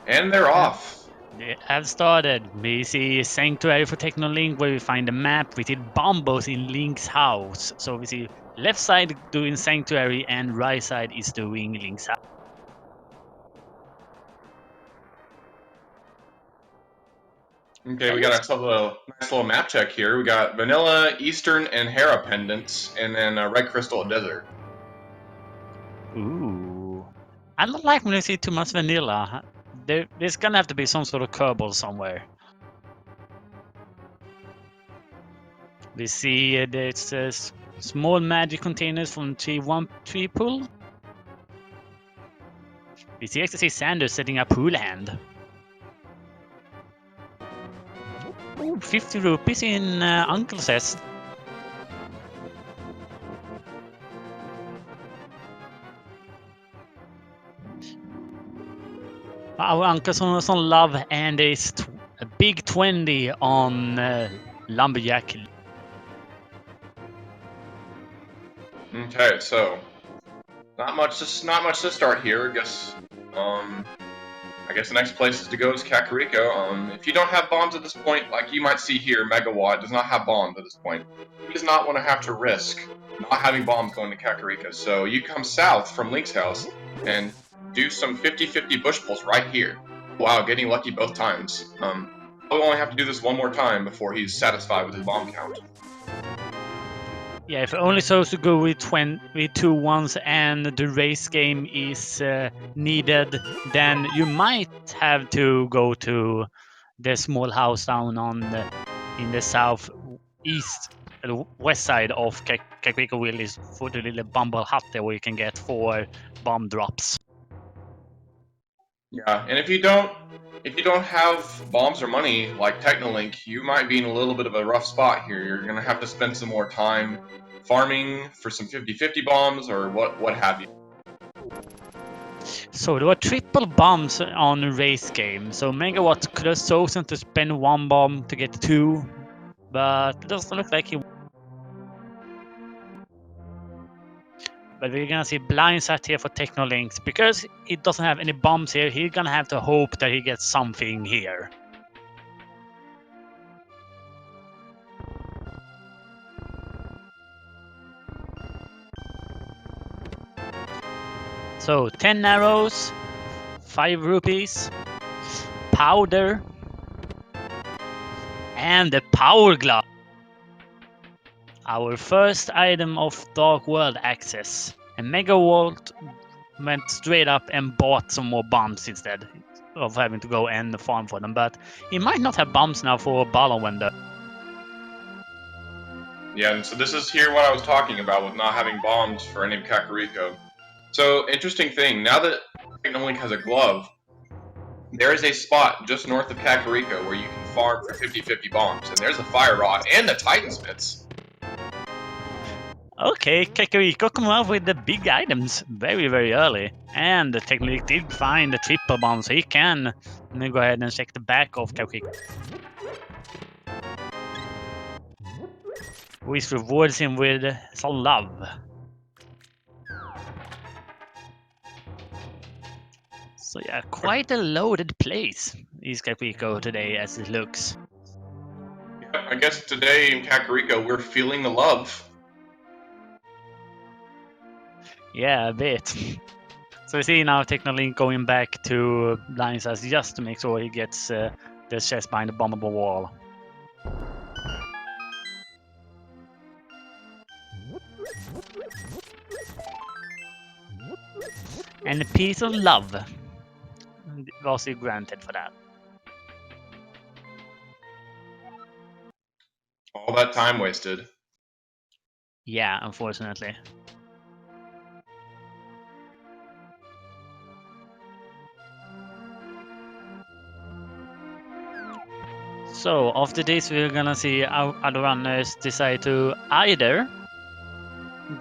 And they're off. They have started. We see Sanctuary for Technolink where we find a map. We see Bombos in Link's house. So we see left side doing Sanctuary and right side is doing Link's house. Okay, we got ourselves a nice little map check here. We got Vanilla, Eastern, and Hera pendants, and then Red Crystal Desert. Ooh. I don't like when I see too much vanilla. There's gonna have to be some sort of curveball somewhere. We see there's small magic containers from 3-1-3 pool. We see actually Sanders setting up pool hand. Ooh, 50 rupees in Uncle says. Our uncle's on love and is a big 20 on Lumberjack. Okay, so not much to start here. I guess the next place to go is Kakariko. If you don't have bombs at this point, like you might see here, Megawatt does not have bombs at this point. He does not want to have to risk not having bombs going to Kakariko. So you come south from Link's house and do some 50-50 bush pulls right here. Wow, getting lucky both times. He'll only have to do this one more time before he's satisfied with his bomb count. Yeah, if only supposed to go with 2 ones and the race game is needed, then you might have to go to the small house down in the southeast, west side of Kakariko Village for the little bumble hut there where you can get 4 bomb drops. Yeah, and if you don't have bombs or money like Technolink, you might be in a little bit of a rough spot here. You're gonna have to spend some more time farming for some 50-50 bombs or what have you. So there were triple bombs on the race game. So Megawatt could have chosen to spend 1 bomb to get 2, but it doesn't look like he. But we're gonna see blindside here for Technolinks. Because he doesn't have any bombs here, he's gonna have to hope that he gets something here. So 10 arrows, 5 rupees, powder, and the power glove. Our first item of Dark World access. And Megawatt went straight up and bought some more bombs instead of having to go and farm for them. But he might not have bombs now for Ballon window. Yeah, and so this is here what I was talking about with not having bombs for any of Kakariko. So, interesting thing, now that Technolink has a glove, there is a spot just north of Kakariko where you can farm for 50-50 bombs, and there's a fire rod and the Titan Smiths. Okay, Kakariko come up with the big items very, very early. And the Technic did find the triple bomb, so he can go ahead and check the back of Kakariko. Which rewards him with some love. So yeah, quite a loaded place is Kakariko today as it looks. Yeah, I guess today in Kakariko we're feeling the love. Yeah, a bit. So we see now Technolink going back to Blindside just to make sure he gets the chest behind the bombable wall. And a piece of love was granted for that. All that time wasted. Yeah, unfortunately. So after this we're gonna see our other runners decide to either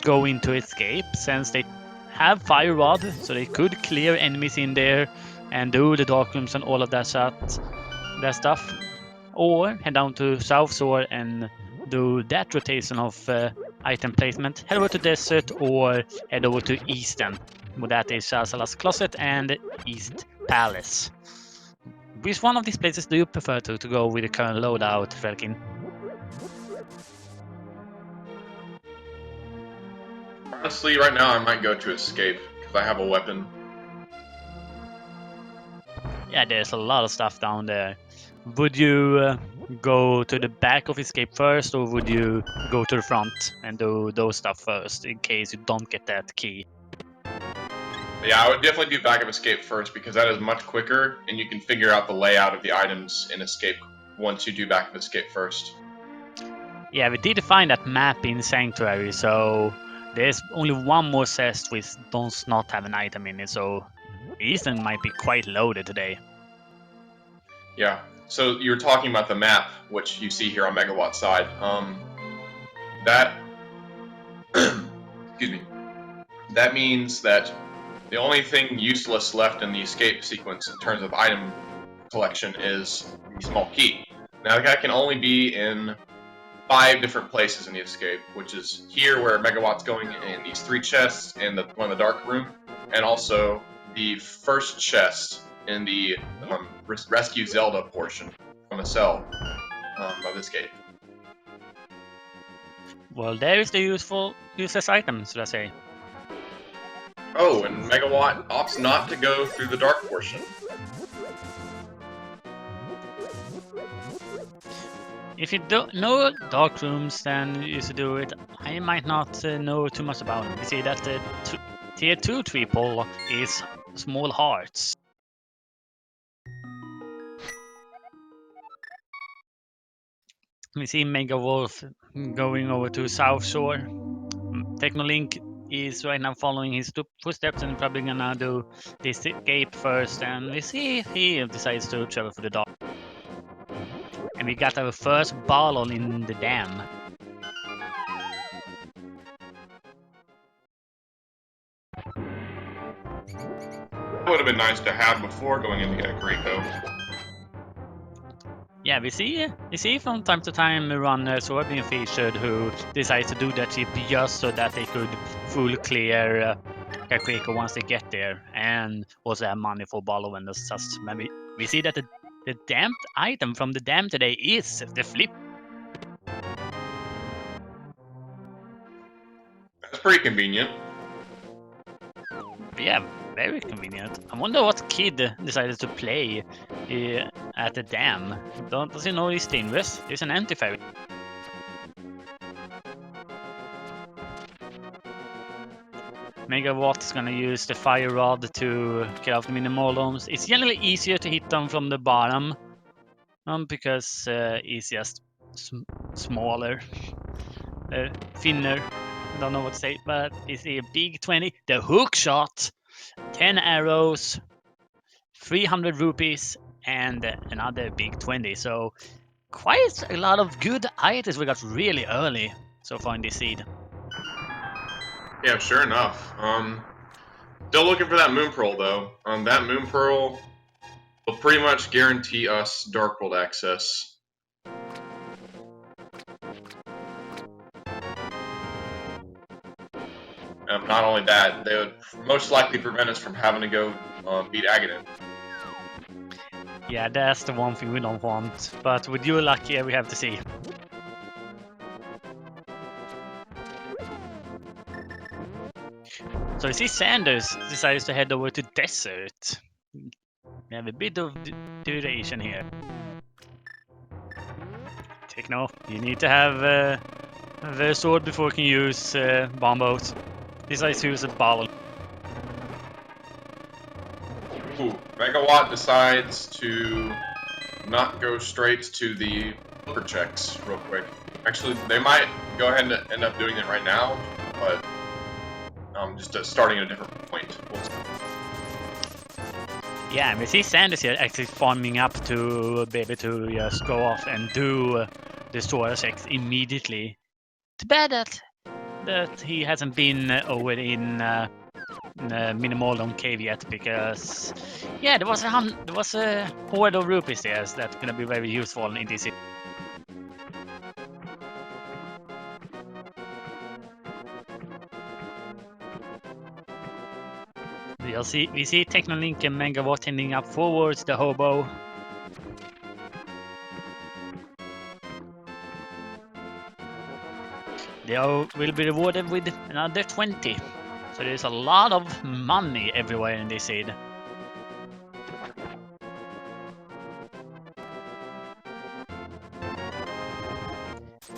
go into escape since they have fire rod, so they could clear enemies in there and do the dark rooms and all of that stuff, or head down to South Shore and do that rotation of item placement, head over to Desert or head over to Eastern. Well, that is Shazala's Closet and East Palace. which one of these places do you prefer to go with the current loadout, Felkin? Honestly, right now I might go to escape because I have a weapon. Yeah, there's a lot of stuff down there. Would you go to the back of escape first, or would you go to the front and do those stuff first in case you don't get that key? Yeah, I would definitely do back of escape first because that is much quicker and you can figure out the layout of the items in escape once you do back of escape first. Yeah, we did find that map in Sanctuary, so there's only one more chest which does not have an item in it, so Eastern might be quite loaded today. Yeah, so you're talking about the map, which you see here on Megawatt's side. That excuse me. That means that the only thing useless left in the escape sequence in terms of item collection is the small key. Now that can only be in 5 different places in the escape, which is here where Megawatt's going in these 3 chests in the one in the dark room, and also the first chest in the Rescue Zelda portion from the cell of escape. Well, there is the useless item, should I say. Oh, and Megawatt opts not to go through the dark portion. If you don't know dark rooms, then you should do it. I might not know too much about them. You see that the tier 2 triple is small hearts. We see Mega Wolf going over to South Shore. Technolink is right now following his footsteps and probably gonna do the escape first, and we see if he decides to travel for the dark. And we got our first bottle in the dam. That would have been nice to have before going into Kakariko. Yeah, we see from time to time runners who have been featured who decide to do that trip just so that they could full clear Kakariko once they get there, and also have money for bottle when the sus. Maybe we see that the damned item from the dam today is the flip. That's pretty convenient. Yeah, very convenient. I wonder what kid decided to play at the dam. Does he know he's dangerous? There's an anti-fairy. Megawatt is gonna use the fire rod to get off the mini-moloms. It's generally easier to hit them from the bottom, because it's just smaller, thinner. I don't know what to say, but it's a big 20. The hook shot, 10 arrows, 300 rupees, and another big 20. So quite a lot of good items we got really early so far in this seed. Yeah, sure enough. Still looking for that Moon Pearl though. That Moon Pearl will pretty much guarantee us Dark World access. Not only that, they would most likely prevent us from having to go beat Aghanim. Yeah, that's the one thing we don't want. But with your luck here, we have to see. So you see Sanders decides to head over to Desert. We have a bit of duration here. Techno, you need to have the sword before you can use bomb boats. Decides to use a bottle. Ooh, Megawatt decides to not go straight to the flipper checks real quick. Actually, they might go ahead and end up doing it right now, but just starting at a different point. Yeah, and we see Sanders here actually farming up to be able to just go off and do the sword checks immediately. Too bad that he hasn't been over in Minimaldon Cave yet, because yeah, there was a horde of rupees there so that's gonna be very useful in this. We see Technolink and Megawatt ending up forwards the hobo. they will be rewarded with another 20. So there's a lot of money everywhere in this seed.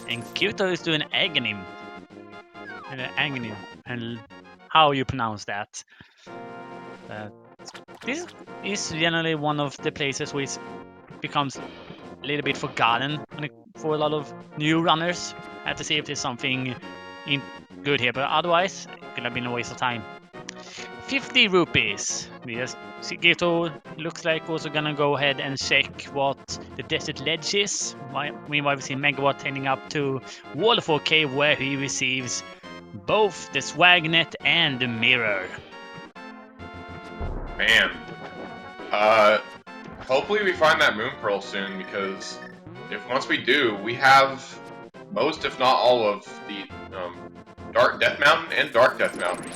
And Kyoto is doing agony. Agony, and how you pronounce that. This is generally one of the places which becomes a little bit forgotten for a lot of new runners. I have to see if there's something good here, but otherwise it could have been a waste of time. 50 rupees. Yes, Gito looks like also gonna go ahead and check what the desert ledge is. Meanwhile, we see Megawatt heading up to Waterfall Cave, where he receives both the swagnet and the mirror. Man. Hopefully we find that moon pearl soon, because once we do, we have most, if not all, of the Dark Death Mountain and Dark Death Mountain.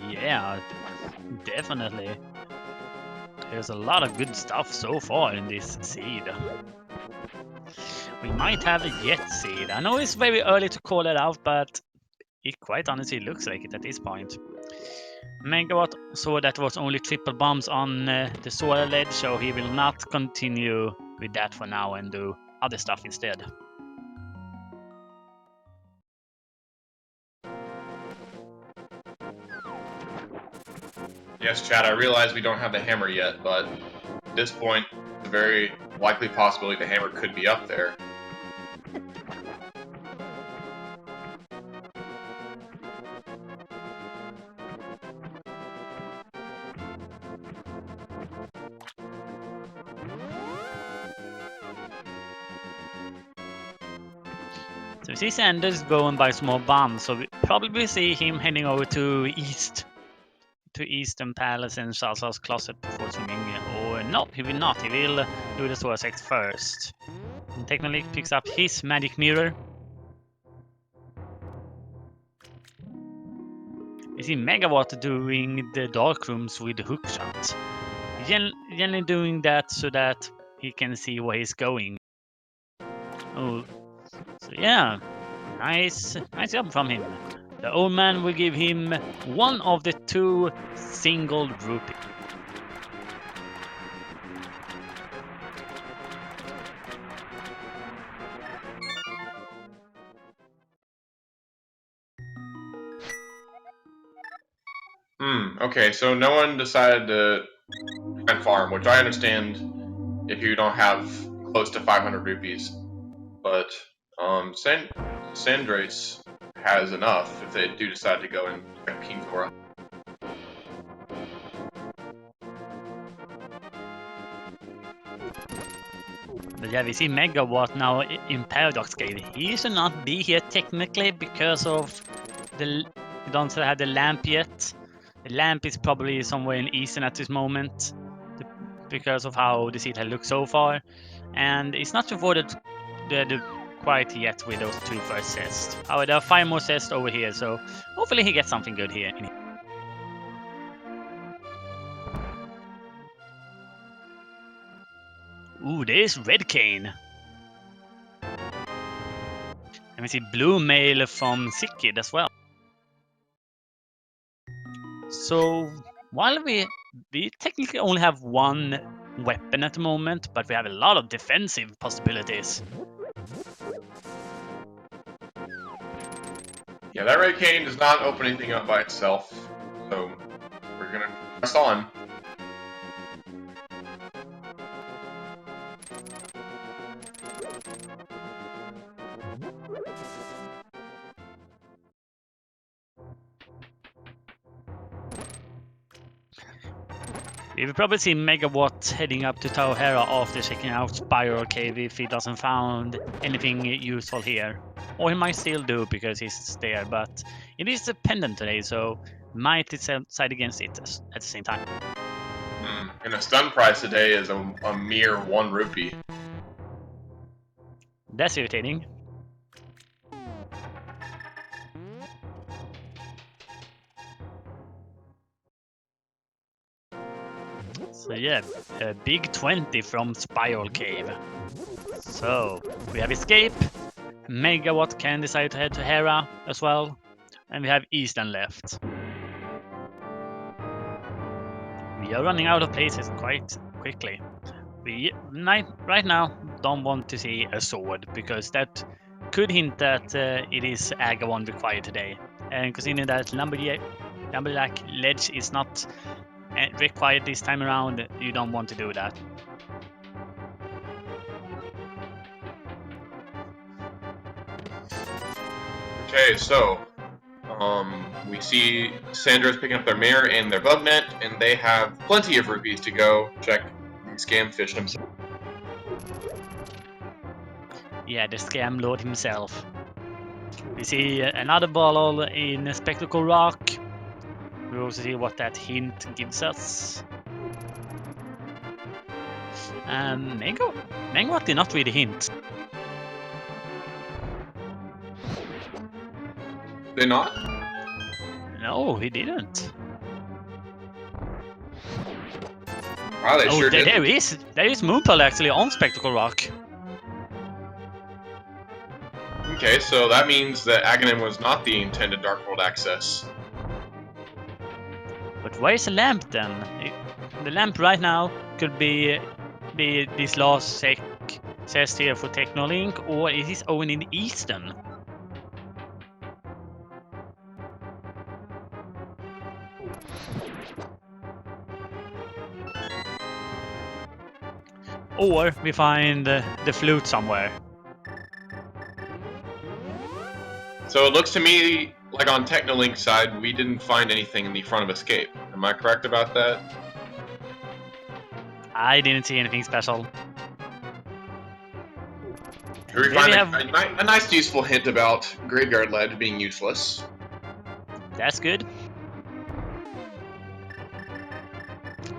Yeah, definitely. There's a lot of good stuff so far in this seed. We might have a Jet seed. I know it's very early to call it out, but it quite honestly looks like it at this point. Megawatt saw that was only triple bombs on the solar ledge, so he will not continue with that for now and do other stuff instead. Yes, Chad, I realize we don't have the hammer yet, but at this point, it's a very likely possibility the hammer could be up there. So we see Sanders going by small bombs, so we probably see him heading over to Eastern Palace and Salsa's closet before swimming. Or no, he will not. He will do the solar sect first. And technically picks up his magic mirror. We see Megawatt doing the dark rooms with the hookshot. Generally doing that so that he can see where he's going. Oh, so yeah, nice job from him. The old man will give him one of the 2 single rupees. Okay, so no one decided to try and farm, which I understand if you don't have close to 500 rupees. But Sandrace has enough if they do decide to go and check King Thora. But yeah, we see Megawatt now in Paradox Cave. He should not be here technically because of we don't have the lamp yet. The lamp is probably somewhere in Eastern at this moment because of how the seed has looked so far. And it's not rewarded quite yet with those 2 first chests. However, there are 5 more chests over here, so hopefully he gets something good here. Ooh, there's Red Cane. And we see Blue Mail from Sikid as well. So while we technically only have 1 weapon at the moment, but we have a lot of defensive possibilities. Yeah, that Red Cane does not open anything up by itself, so we're gonna press on. We will probably see Megawatt heading up to Tauhera after checking out Spiral Cave if he doesn't found anything useful here. Or he might still do because he's there, but it is a pendant today, so might decide against it at the same time. And the stun price today is a mere 1 rupee. That's irritating. So yeah, a big 20 from Spiral Cave. So we have escape, Megawatt can decide to head to Hera as well. And we have Eastern left. We are running out of places quite quickly. We right now don't want to see a sword because that could hint that it is Agawan required today. And considering that Lumberjack Ledge is not required this time around, you don't want to do that. Okay, so we see Sandra's picking up their mirror and their bug net, and they have plenty of rupees to go check the scam fish himself. Yeah, the scam lord himself. We see another bottle in Spectacle Rock. We also see what that hint gives us. Mango did not really hint. They not? No, he didn't. Wow, they sure did. There is Moonpearl actually on Spectacle Rock. Okay, so that means that Aghanim was not the intended Dark World access. But where's the lamp then? The lamp right now could be this last chest here for Technolink, or is this Owen in the Eastern? Or we find the flute somewhere. So it looks to me like on Technolink's side, we didn't find anything in the front of Escape. Am I correct about that? I didn't see anything special. Here we find a nice useful hint about Graveyard Ledge being useless. That's good.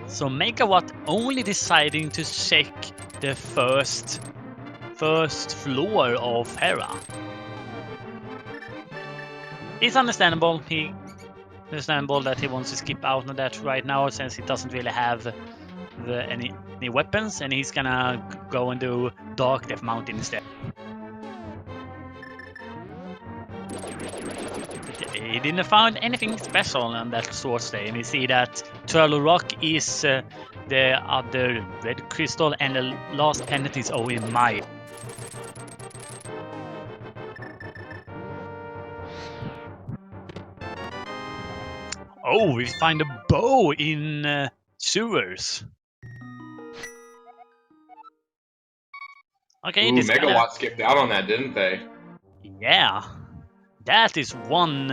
So Megawatt only deciding to check the first floor of Hera. It's understandable. Understandable that he wants to skip out on that right now, since he doesn't really have any weapons, and he's gonna go and do Dark Death Mountain instead. He didn't find anything special on that sword stay, and we see that Turtle Rock is the other red crystal, and the last pendant is Owen Maya. Oh, we find a bow in sewers. Okay, Ooh, Megawatt skipped out on that, didn't they? Yeah. That is one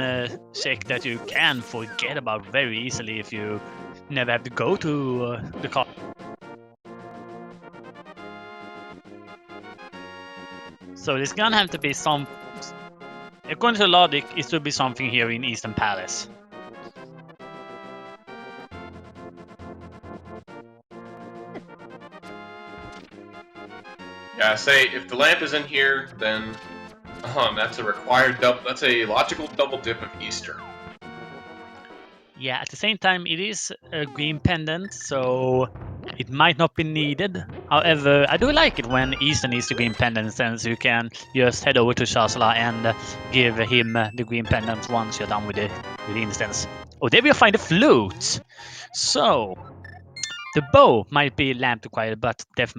check that you can forget about very easily if you never have to go to the car. So there's gonna have to be some... According to logic, it should be something here in Eastern Palace. Yeah, say if the lamp is in here, then that's a required double. That's a logical double dip of Easter. Yeah, at the same time, it is a green pendant, so it might not be needed. However, I do like it when Eastern is the green pendant, since you can just head over to Shasala and give him the green pendant once you're done with the instance. Oh, there we'll find the flute. So the bow might be lamp required, but Death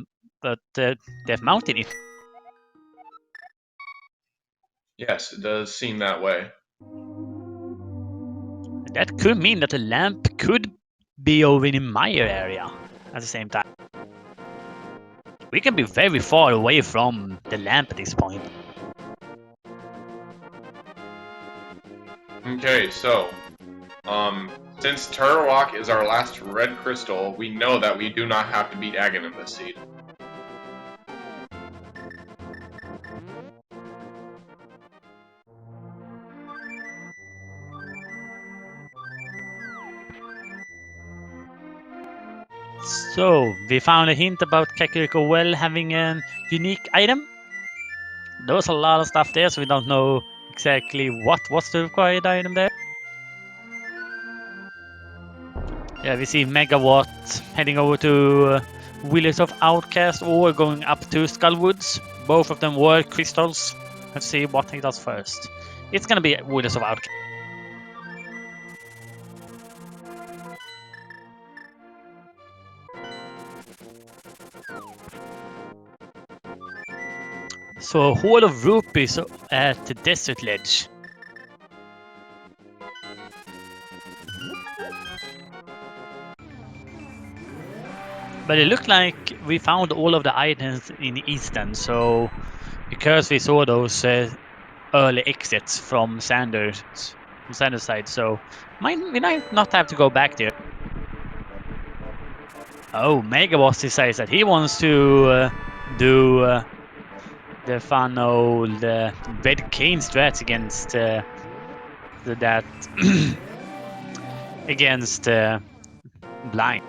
Mountain is. Yes, it does seem that way. That could mean that the lamp could be over in my area at the same time. We can be very far away from the lamp at this point. Okay, so since Turtle is our last red crystal, we know that we do not have to beat Aghanim this seed. So, we found a hint about Kakariko Well having a unique item. There was a lot of stuff there, so we don't know exactly what's the required item there. Yeah, we see Megawatt heading over to Wheelers of Outcast or going up to Skullwoods. Both of them were crystals. Let's see what he does first. It's gonna be Wilderness of Outcast. So, Hall of Rupees at the Desert Ledge. But it looked like we found all of the items in Eastern, so because we saw those early exits from Sanders' side, so we might not have to go back there. Oh, Megaboss decides that he wants to do the fun old Red Cane strats against that against Blind.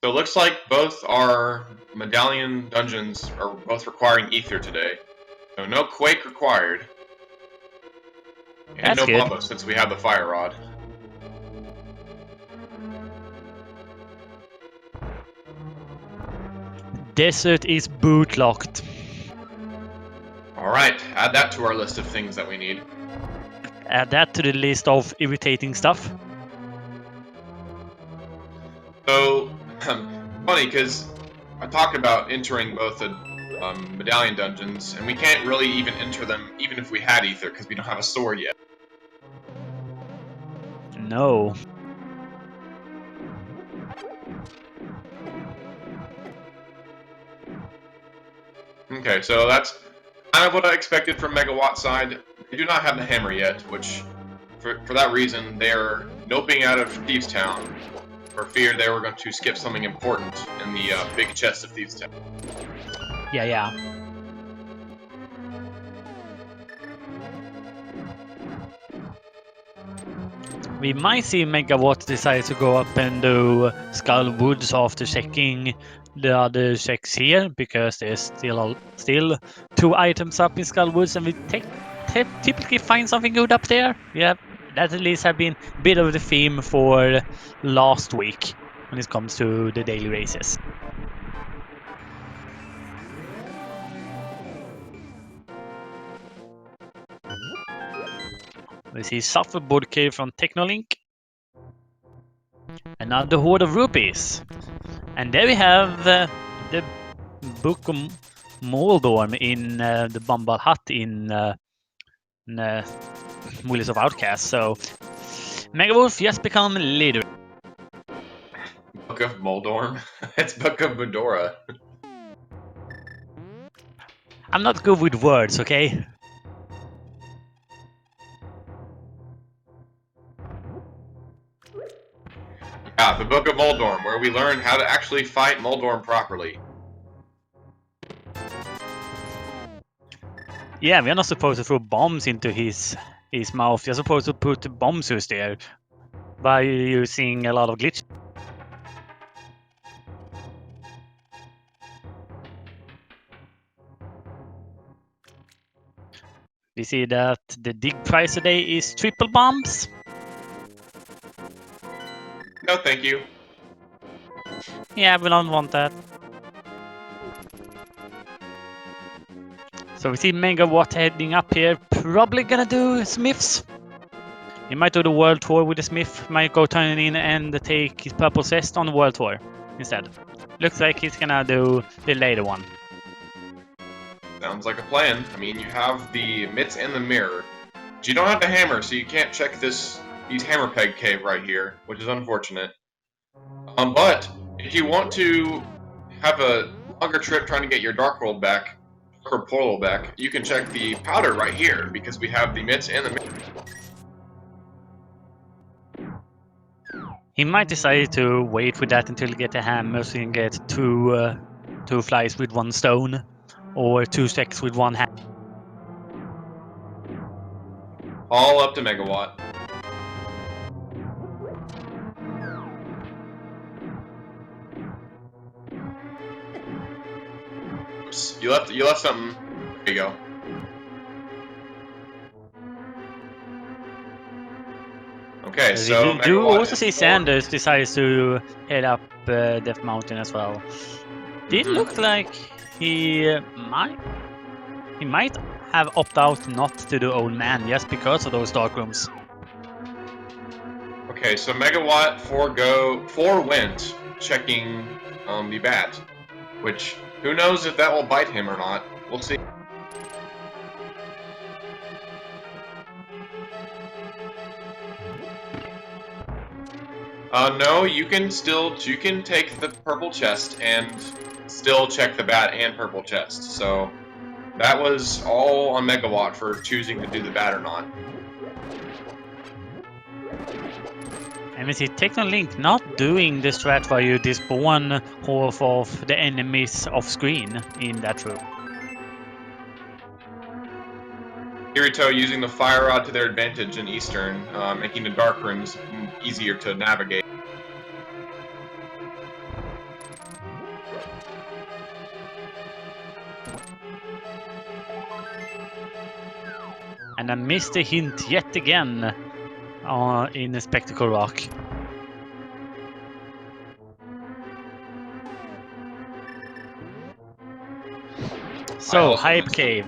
So it looks like both our medallion dungeons are both requiring ether today. So no Quake required. And That's no good. Bumbo since we have the Fire Rod. Desert is boot locked. Alright, add that to our list of things that we need. Add that to the list of irritating stuff. So, funny because I talked about entering both the medallion dungeons, and we can't really even enter them even if we had ether because we don't have a sword yet. No. Okay, so that's kind of what I expected from Megawatt side. They do not have the hammer yet, which, for that reason, they're noping out of Thieves Town for fear they were going to skip something important in the big chest of Thieves Town. Yeah. We might see Megawatt decide to go up and do Skull Woods after checking the other checks here, because there's still 2 items up in Skull Woods, and we typically find something good up there. Yeah, that at least have been a bit of the theme for last week when it comes to the daily races. We see Sufferboard Cave from Technolink. Another Hoard of Rupees. And there we have the Book of Moldorm in the Bumble Hut in Wheels of Outcast. So Megawolf just become leader. Book of Moldorm? It's Book of Medora. I'm not good with words, okay? Yeah, the Book of Moldorm, where we learn how to actually fight Moldorm properly. Yeah, we're not supposed to throw bombs into his mouth. You're supposed to put the bomb source there by using a lot of glitch. We see that the dig price today is triple bombs. No, thank you. Yeah, we don't want that. So we see Megawatt heading up here, probably gonna do Smiths. He might do the World Tour with the Smith, might go turn in and take his Purple Chest on the World Tour instead. Looks like he's gonna do the later one. Sounds like a plan. I mean, you have the mitts and the mirror, but you don't have the hammer, so you can't check these hammer peg cave right here, which is unfortunate. But if you want to have a longer trip trying to get your Dark World back, or Portal back, you can check the powder right here, because we have the mitts and the mirror. He might decide to wait with that until he get a hammer, so he can get two flies with one stone, or 2 stacks with one hammer. All up to Megawatt. Oops, you left something. There you go. Okay, so do Megawatt also is see more... Sanders decides to head up Death Mountain as well. did look like he might have opted out not to do Old Man just because of those dark rooms. Okay, so Megawatt forewent checking the bat, which who knows if that will bite him or not. We'll see. No, you can take the purple chest and still check the bat and purple chest. So that was all on Megawatt for choosing to do the bat or not. And we see Technolink not doing the strat where you despawn half of the enemies off screen in that room. Kirito using the fire rod to their advantage in Eastern, making the dark rooms easier to navigate. And I missed a hint yet again in the Spectacle Rock. So, Hype Cave.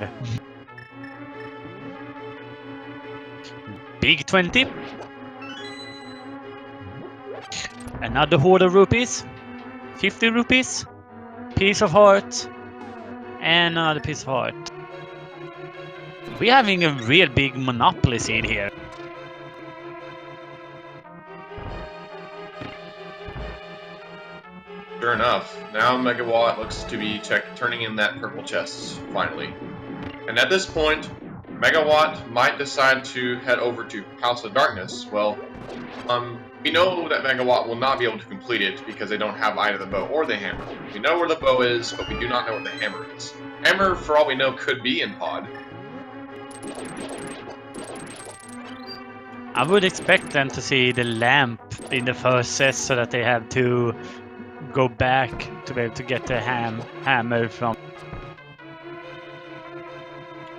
Big 20. Another hoard of rupees. 50 rupees. Piece of heart. And another piece of heart. We're having a real big monopoly scene here. Sure enough, now Megawatt looks to be turning in that purple chest, finally. And at this point, Megawatt might decide to head over to House of Darkness. Well, we know that Megawatt will not be able to complete it because they don't have either the bow or the hammer. We know where the bow is, but we do not know where the hammer is. Hammer, for all we know, could be in Pod. I would expect them to see the lamp in the first set so that they have to go back to be able to get the hammer from.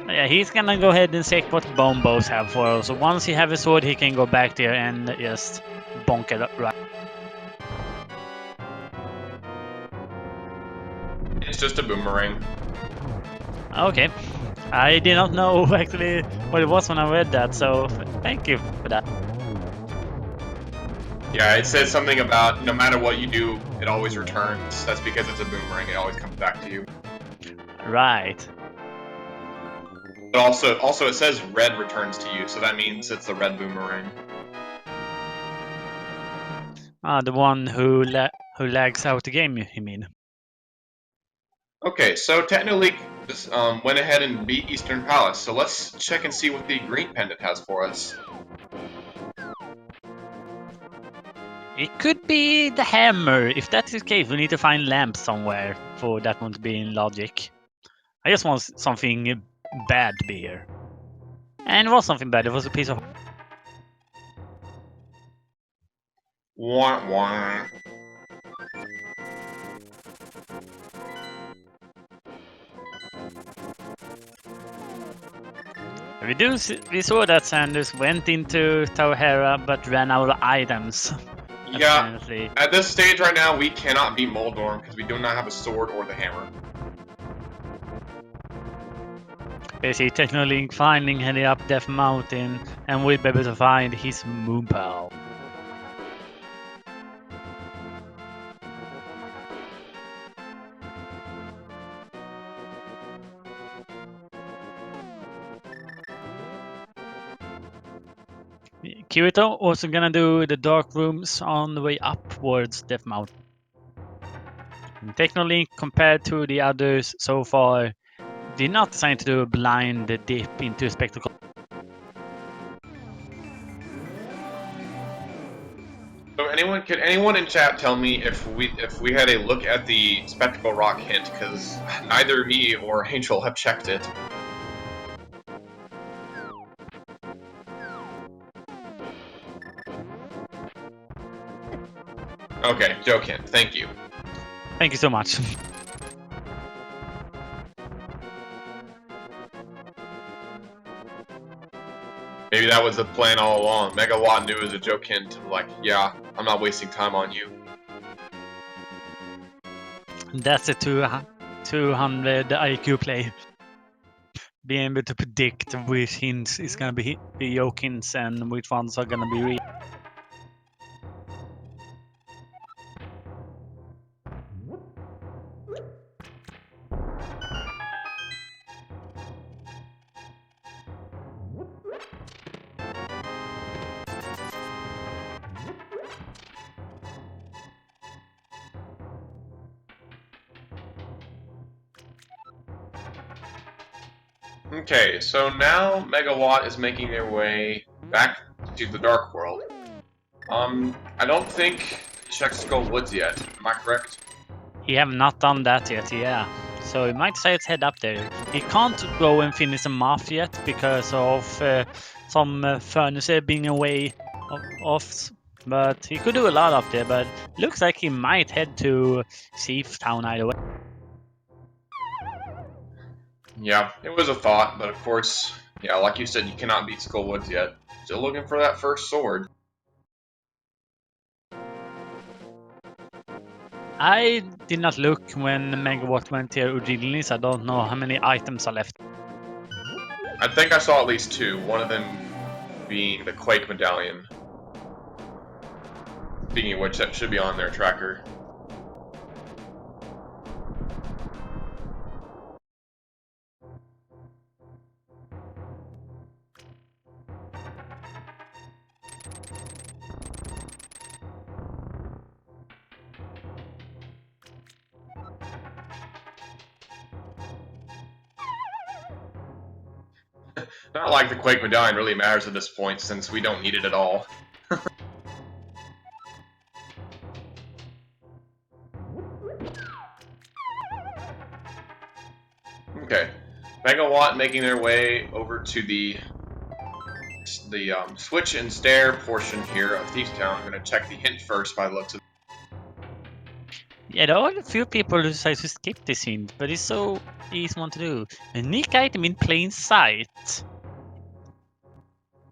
Yeah, he's gonna go ahead and check what bombos have for us. So once he have a sword, he can go back there and just bonk it up right. It's just a boomerang. Okay. I did not know actually what it was when I read that, so thank you for that. Yeah, it says something about no matter what you do, it always returns. That's because it's a boomerang, it always comes back to you. Right. But also it says red returns to you, so that means it's the red boomerang. The one who lags out the game, you mean? Okay, so Technolink just went ahead and beat Eastern Palace, so let's check and see what the green pendant has for us. It could be the hammer. If that is the case, we need to find lamps somewhere for that one to be in logic. I just want something bad to be here. And it was something bad. It was a piece of... Wah wah. We saw that Sanders went into Tauhera but ran out of items. Yeah, Apparently. at this stage right now, we cannot beat Moldorm because we do not have a sword or the hammer. Basically, Technolink finding heading up Death Mountain and we'll be able to find his Moonpal. Kirito also gonna do the dark rooms on the way upwards Death Mountain. Technolink compared to the others so far did not decide to do a blind dip into a spectacle. So could anyone in chat tell me if we had a look at the Spectacle Rock hint? Because neither me or Angel have checked it. Okay, joke hint. Thank you. Thank you so much. Maybe that was the plan all along. Megawatt knew it was a joke hint. Like, yeah, I'm not wasting time on you. That's a 200 IQ play. Being able to predict which hints is gonna be joke hints and which ones are gonna be real. Okay, so now Megawatt is making their way back to the Dark World. I don't think he checked Skull Woods yet. Am I correct? He have not done that yet, yeah. So he might say it's head up there. He can't go and finish a math yet because of some furniture being away off. But he could do a lot up there. But looks like he might head to Chief Town either way. Yeah, it was a thought, but of course, yeah, like you said, you cannot beat Skull Woods yet. Still looking for that first sword. I did not look when Megawatt went here originally, so I don't know how many items are left. I think I saw at least 2, one of them being the Quake Medallion. Speaking of which, that should be on their tracker. Not like the Quake Medallion really matters at this point, since we don't need it at all. Okay, Megawatt making their way over to the switch and stair portion here of Thieves Town. I'm going to check the hint first by the looks of. Yeah, there are a few people who decide to skip this hint, but it's so easy one to do. A unique item in plain sight.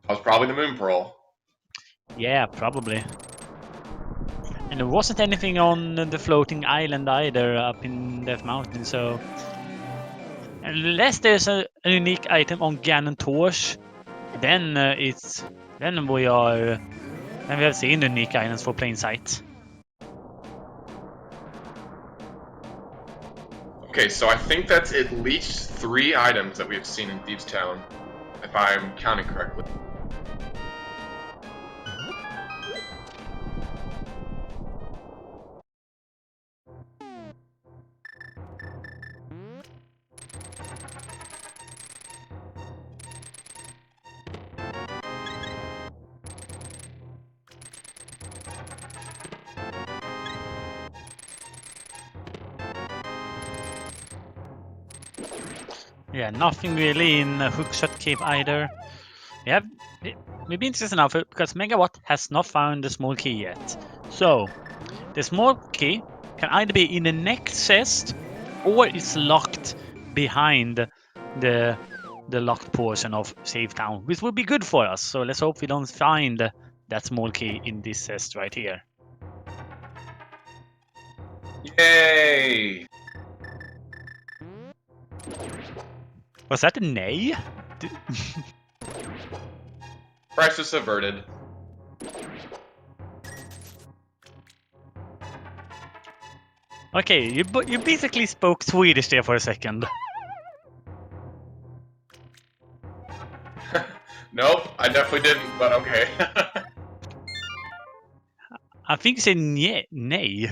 That was probably the Moon Pearl. Yeah, probably. And there wasn't anything on the floating island either up in Death Mountain, so unless there's a unique item on Ganon Torch, then we have seen unique items for plain sight. Okay, so I think that's at least 3 items that we've seen in Thieves Town, if I'm counting correctly. Yeah, nothing really in Hookshot Cave either. Maybe interesting enough because Megawatt has not found the small key yet. So the small key can either be in the next chest or it's locked behind the locked portion of Save Town, which would be good for us. So let's hope we don't find that small key in this chest right here. Yay! Was that a nay? Crisis averted. Okay, you basically spoke Swedish there for a second. Nope, I definitely didn't, but okay. I think you said nay.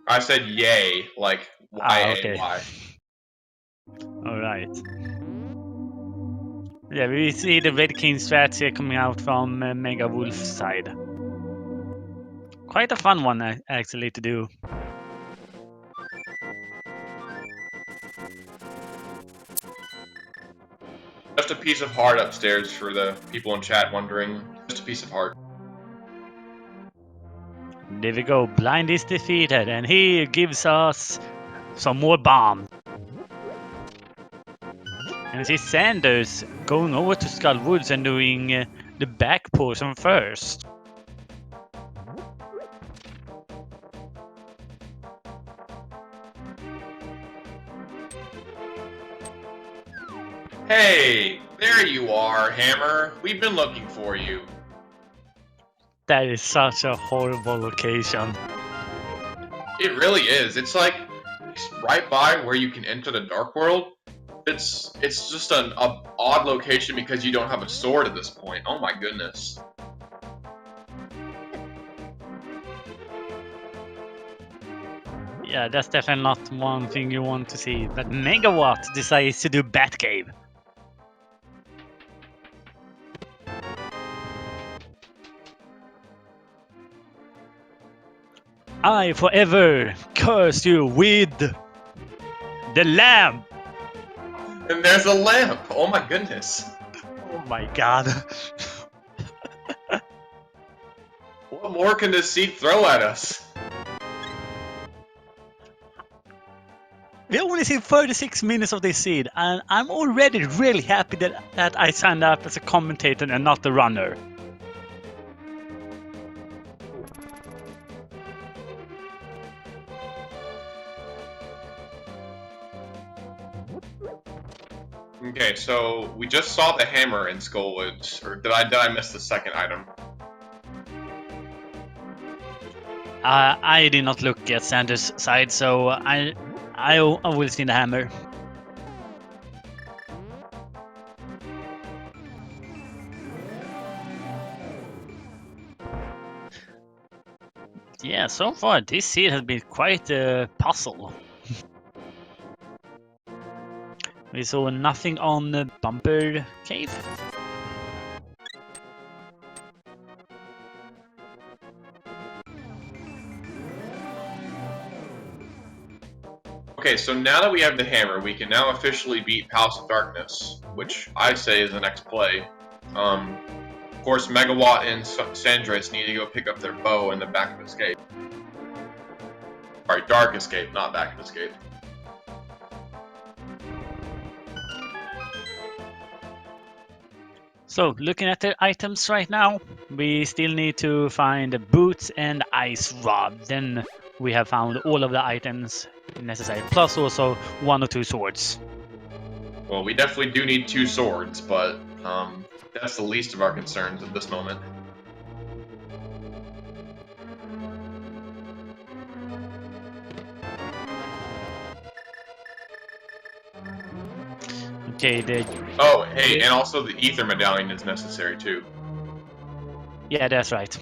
I said yay, like Y-A-Y. Alright. Yeah, we see the Red King strats here coming out from Mega Wolf's side. Quite a fun one actually to do. Just a piece of heart upstairs for the people in chat wondering. Just a piece of heart. There we go, Blind is defeated, and he gives us some more bombs. And we see Sanders going over to Skull Woods and doing the back portion first. Hey, there you are, Hammer. We've been looking for you. That is such a horrible location. It really is. It's like it's right by where you can enter the Dark World. It's just an odd location because you don't have a sword at this point. Oh my goodness. Yeah, that's definitely not one thing you want to see. But Megawatt decides to do Batcave. I forever curse you with the lamp. And there's a lamp. Oh my goodness. Oh my god. What more can this seed throw at us? We only see 36 minutes of this seed, and I'm already really happy that I signed up as a commentator and not the runner. Okay, so we just saw the hammer in Skullwoods, or did I miss the second item? I did not look at Sanders' side, so I will see the hammer. Yeah, so far this seed has been quite a puzzle. We saw nothing on the Bumper Cave. Okay, so now that we have the hammer, we can now officially beat Palace of Darkness, which I say is the next play. Of course, Megawatt and Sandris need to go pick up their bow in the back of Escape. Sorry, Dark Escape, not back of Escape. So, looking at the items right now, we still need to find boots and ice rod. Then we have found all of the items necessary, plus also 1 or 2 swords. Well, we definitely do need 2 swords, but that's the least of our concerns at this moment. Okay, Oh, hey, and also the Ether Medallion is necessary too. yeah, that's right.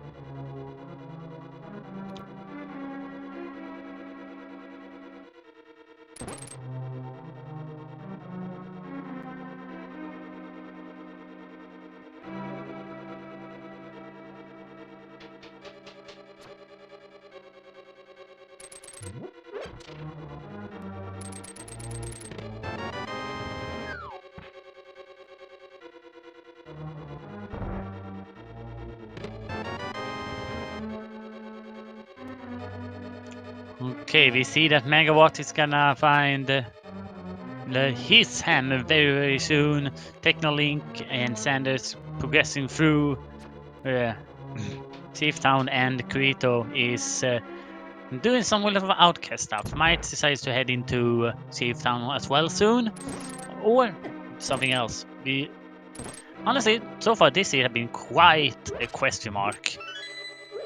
Okay, we see that Megawatt is gonna find his hammer very soon. Technolink and Sanders progressing through Thief Town, and Kurito is doing some little outcast stuff. Might decides to head into Thief Town as well soon, or something else. Honestly, so far this year has been quite a question mark.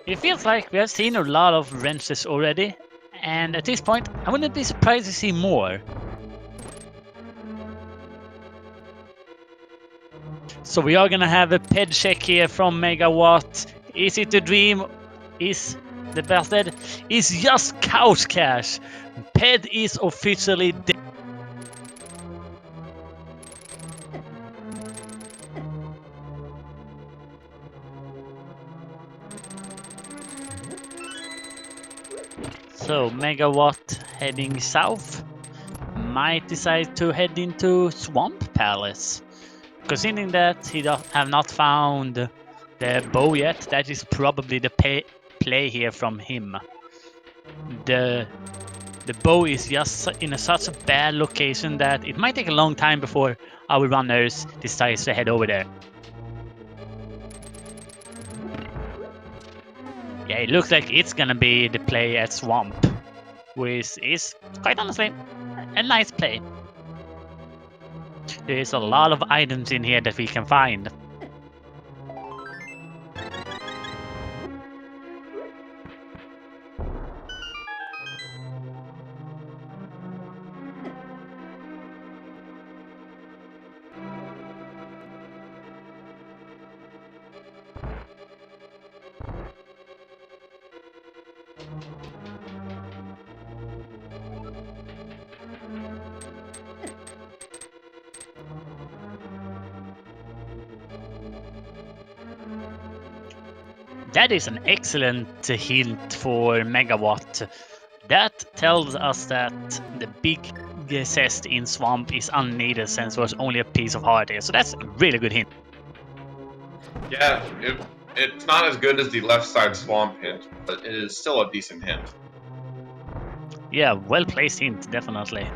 It feels like we have seen a lot of wrenches already, and at this point, I wouldn't be surprised to see more. So we are gonna have a ped check here from Megawatt. Is it a dream? Is the bastard? Is just couch cash. Ped is officially dead. So Megawatt heading south. Might decide to head into Swamp Palace. Considering that he have not found the bow yet, that is probably the play here from him. The bow is just in such a bad location that it might take a long time before our runners decide to head over there. Yeah, it looks like it's gonna be the play at Swamp, which is quite honestly a nice play. There's a lot of items in here that we can find. That is an excellent hint for Megawatt. That tells us that the big chest in Swamp is unneeded since there's only a piece of heart here. So that's a really good hint. Yeah, it's not as good as the left side swamp hint, but it is still a decent hint. Yeah, well placed hint, definitely.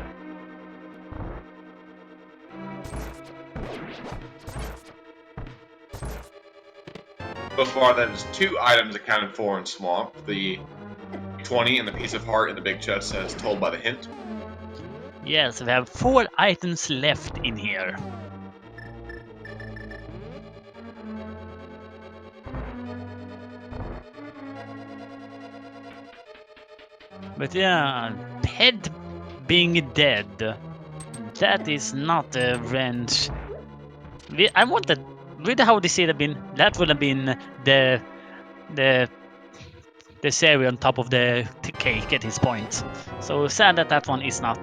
So far, that is 2 items accounted for in Swamp. The 20 and the piece of heart in the big chest as told by the hint. Yes, we have 4 items left in here. But yeah, Ped being dead, that is not a wrench. I wanted, with how this would have been, that would have been the cherry on top of the cake at this point. So sad that that one is not.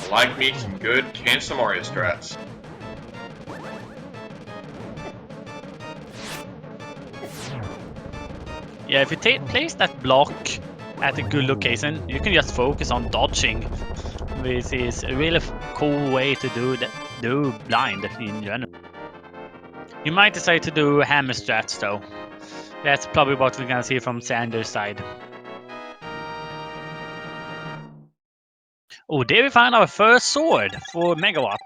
I like me some good Cansamaria strats. Yeah, if you place that block at a good location, you can just focus on dodging, which is a really cool way to do blind in general. You might decide to do hammer strats though. That's probably what we're gonna see from Sanders' side. Oh, there we find our first sword for Megawatt.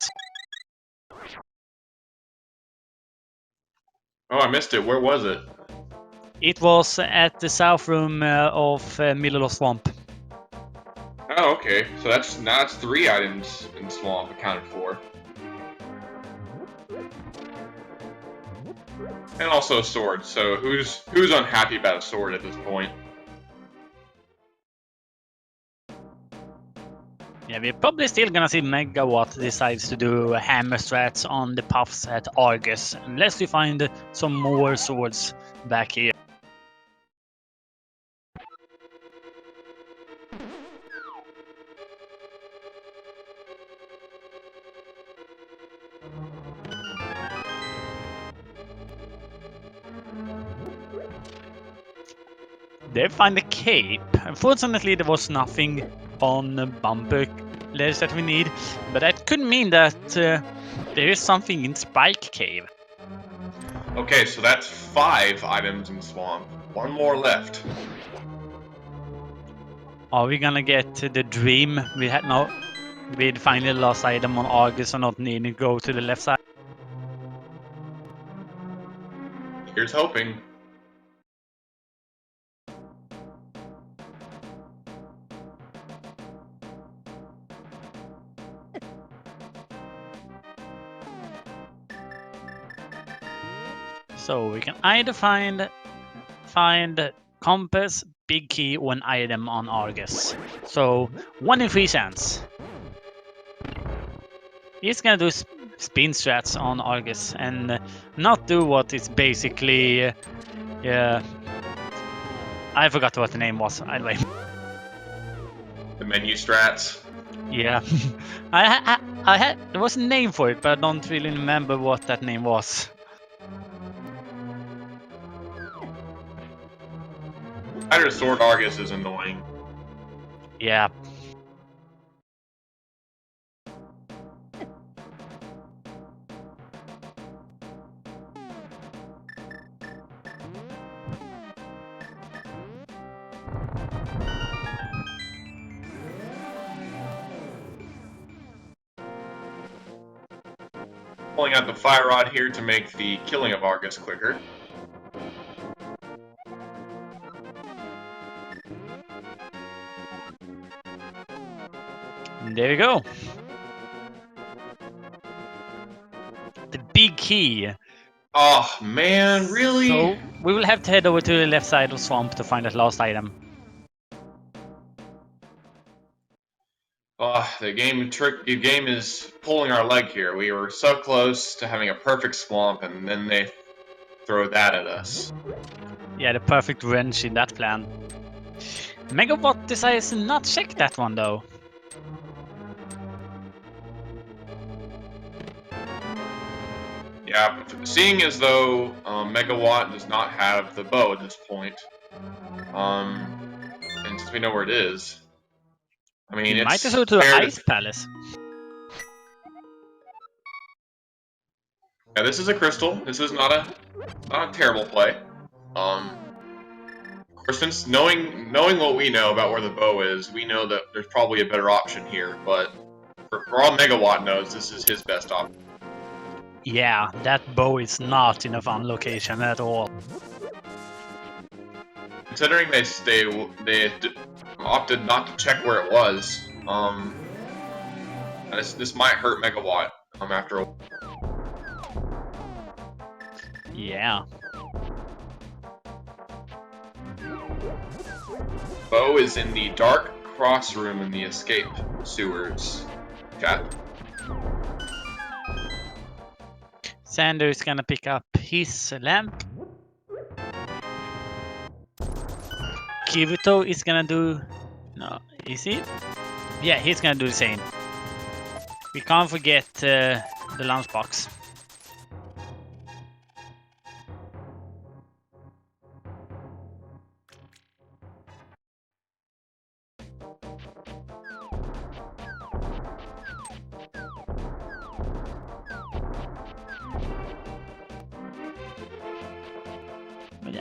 Oh, I missed it. Where was it? It was at the south room of Middle of Swamp. Oh, okay. So now it's 3 items in Swamp accounted for. And also a sword. So who's unhappy about a sword at this point? Yeah, we're probably still gonna see Megawatt decides to do hammer strats on the puffs at Argus, unless we find some more swords back here. They find a cape. Unfortunately, there was nothing on the bumper ledge that we need, but that could mean that there is something in Spike Cave. Okay, so that's 5 items in Swamp. 1 more left. Are we gonna get the dream we had now? We'd find the last item on Argus and not needing to go to the left side. Here's hoping. So we can either find compass, big key, or an item on Argus. So 1 in 3 chance. He's gonna do spin strats on Argus and not do what is basically. I forgot what the name was. Anyway. The menu strats. Yeah, I had there was a name for it, but I don't really remember what that name was. Spider Sword Argus is annoying. Yeah. Pulling out the fire rod here to make the killing of Argus quicker. There you go. The big key. Oh man, really? So we will have to head over to the left side of swamp to find that last item. The game is pulling our leg here. We were so close to having a perfect swamp, and then they throw that at us. Yeah, the perfect wrench in that plan. Megabot decides to not check that one though. Yeah, seeing as though Megawatt does not have the bow at this point, and since we know where it is, I mean, it's might as well to the fair Ice Palace. Yeah, this is a crystal. This is not a terrible play. Of course, since knowing what we know about where the bow is, we know that there's probably a better option here. But for all Megawatt knows, this is his best option. Yeah, that bow is not in a fun location at all. Considering they opted not to check where it was, this might hurt Megawatt after a. Yeah. Bow is in the dark cross room in the escape sewers. Chat. Sander is gonna pick up his lamp. Kivuto is gonna do... No, is he? Yeah, he's gonna do the same. We can't forget the lunchbox.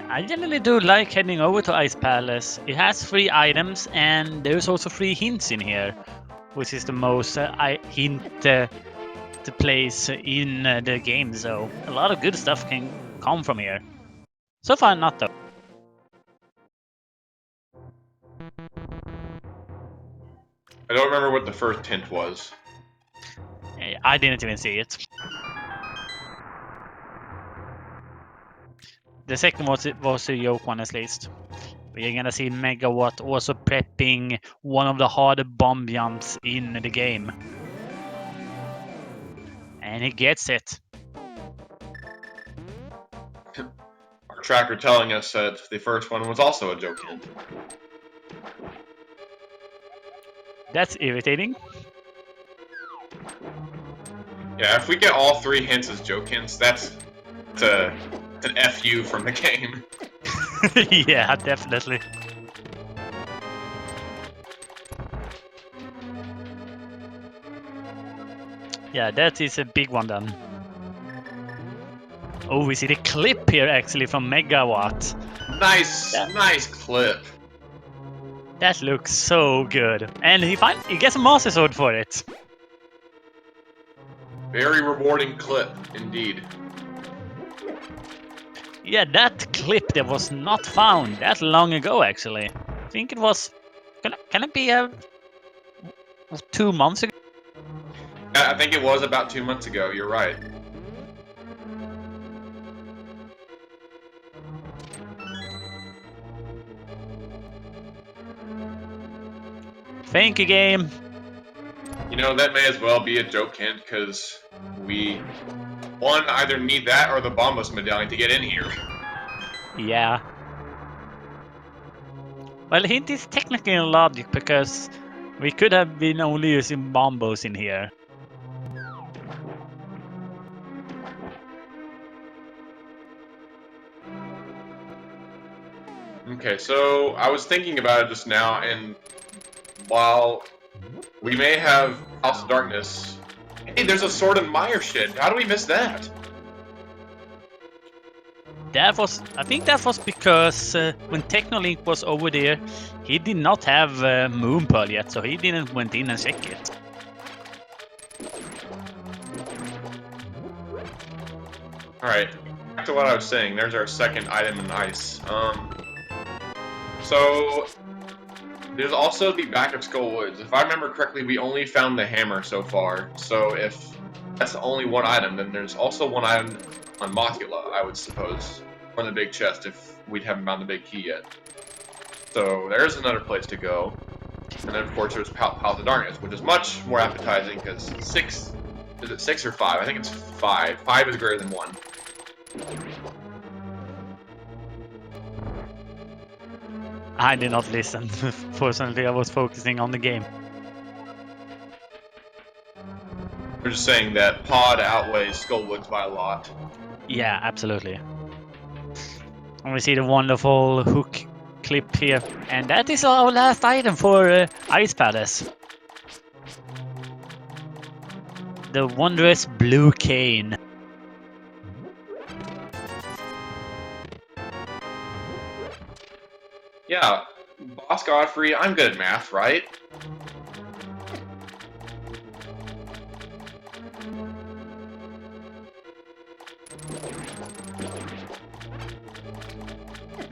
I generally do like heading over to Ice Palace. It has 3 items and there's also 3 hints in here, which is the most hint to place in the game, so a lot of good stuff can come from here. So far not though. I don't remember what the first hint was. I didn't even see it. The second was a joke one at least. We're gonna see Megawatt also prepping one of the harder bomb jumps in the game. And he gets it. Our tracker telling us that the first one was also a joke hint. That's irritating. Yeah, if we get all 3 hints as joke hints, that's an FU from the game. Yeah, definitely. Yeah, that is a big one then. Oh, we see the clip here actually from Megawatt. Nice clip. That looks so good. And he gets a Master Sword for it. Very rewarding clip, indeed. Yeah, that clip that was not found that long ago actually. I think it was... Can it be 2 months ago? Yeah, I think it was about 2 months ago, you're right. Thank you, game. You know, that may as well be a joke hint, because we, one, either need that or the Bombos medallion to get in here. Yeah. Well, hint is technically in logic, because we could have been only using bombos in here. Okay, so I was thinking about it just now, and while we may have House of Darkness, hey, there's a Sword and Mire shit. How do we miss that? I think that was because when Technolink was over there, he did not have Moon Pearl yet, so he didn't went in and check it. Alright, back to what I was saying. There's our second item in ice. So there's also the back of Skull Woods. If I remember correctly, we only found the hammer so far. So if that's the only one item, then there's also one item on Mothula, I would suppose. On the big chest, if we haven't found the big key yet. So there's another place to go. And then, of course, there's Palace of Darkness, which is much more appetizing, because 6... Is it 6 or 5? I think it's 5. 5 is greater than 1. I did not listen. Fortunately, I was focusing on the game. We're just saying that Pod outweighs Skullwoods by a lot. Yeah, absolutely. And we see the wonderful hook clip here. And that is our last item for Ice Palace. The wondrous blue cane. Yeah, Boss Godfrey, I'm good at math, right?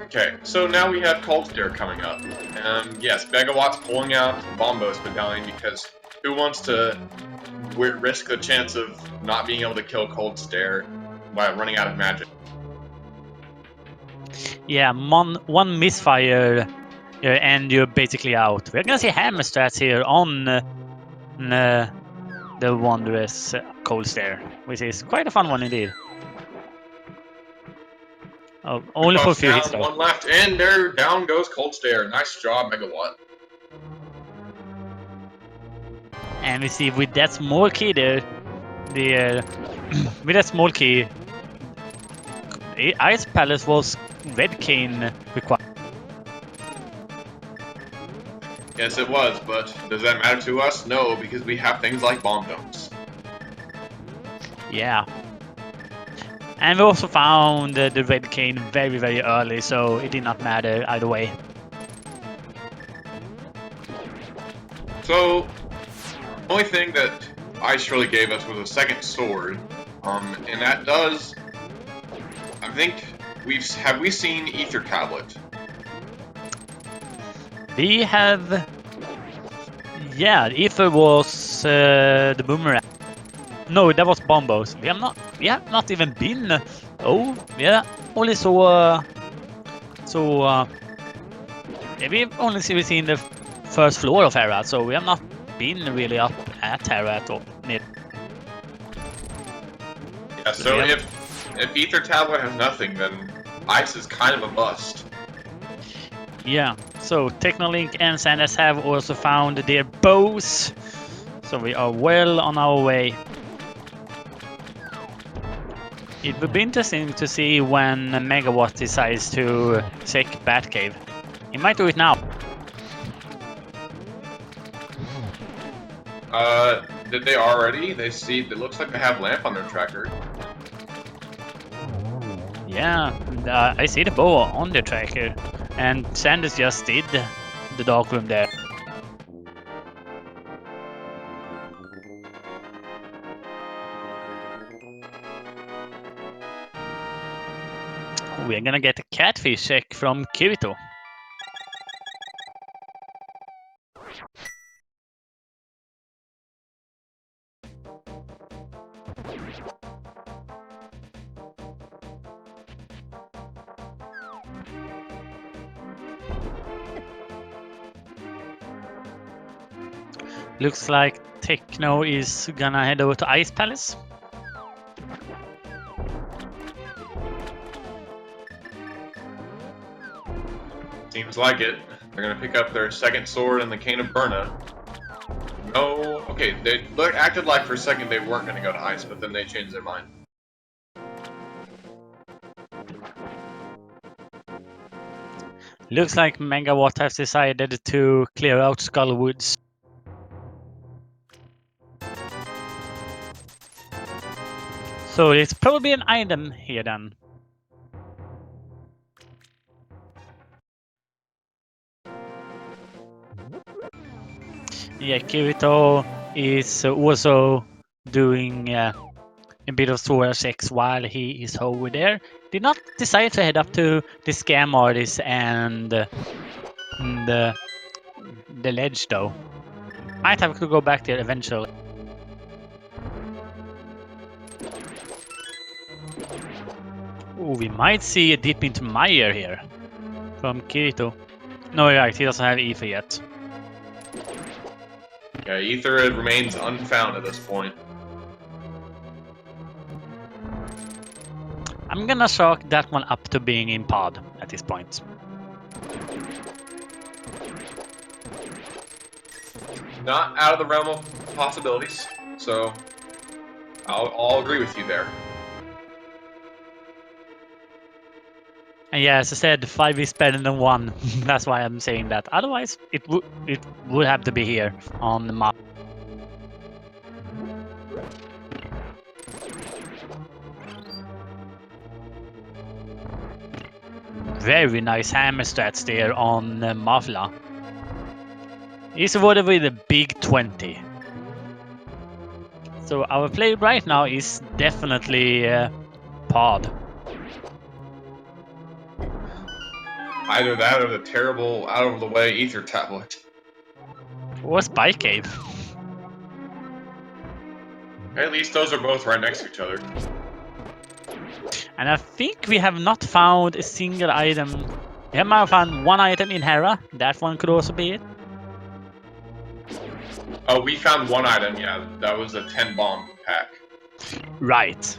Okay, so now we have Cold Stare coming up. Yes, Megawatt's pulling out Bombos Medallion because who wants to risk the chance of not being able to kill Cold Stare by running out of magic? Yeah, one misfire and you're basically out. We're gonna see hammer strats here on the wondrous Cold Stare, which is quite a fun one indeed. Oh, only for a few hits though. One left, and there down goes Cold Stare. Nice job, Megawatt. And we see with that small key there, with that small key, Ice Palace was red cane required. Yes, it was, but does that matter to us? No, because we have things like bomb domes. Yeah. And we also found the red cane very, very early, so it did not matter either way. So, the only thing that Ice really gave us was a second sword, and that does... I think have we seen Ether Tablet? We have... Yeah, Ether was the boomerang. No, that was Bombos. We have not even been... Oh, yeah, only saw... yeah, we've only seen the first floor of Terra, so we have not been really up at Terra at all. Yeah, so if Ether Tablet has nothing, then Ice is kind of a bust. Yeah, so Technolink and Sanders have also found their bows, so we are well on our way. It would be interesting to see when Megawatt decides to check Batcave. He might do it now. Did they already? It looks like they have lamp on their tracker. Yeah, I see the bow on the tracker, and Sanders just did the dark room there. We're gonna get a catfish check from Kirito. Looks like Techno is gonna head over to Ice Palace. Seems like it. They're gonna pick up their second sword and the Cane of Burna. No, okay, they acted like for a second they weren't gonna go to Ice, but then they changed their mind. Looks like Megawatt has decided to clear out Skull Woods. So it's probably an item here then. Yeah, Kirito is also doing a bit of Sora checks while he is over there. Did not decide to head up to the scam artist and the ledge though. Might have to go back there eventually. Ooh, we might see a dip into Meyer here from Kirito. No, you're right, he doesn't have Ether yet. Yeah, Ether remains unfound at this point. I'm gonna chalk that one up to being in pod at this point. Not out of the realm of possibilities, so I'll agree with you there. And yeah, as I said, 5 is better than 1. That's why I'm saying that. Otherwise, it would have to be here on the map. Very nice hammer stats there on Mafla. He's awarded with a big 20. So our play right now is definitely pod. Either that or the terrible out-of-the-way Ether tablet. Or Spike Cave. At least those are both right next to each other. And I think we have not found a single item. We might have found one item in Hera. That one could also be it. Oh, we found one item, yeah. That was a 10-bomb pack. Right.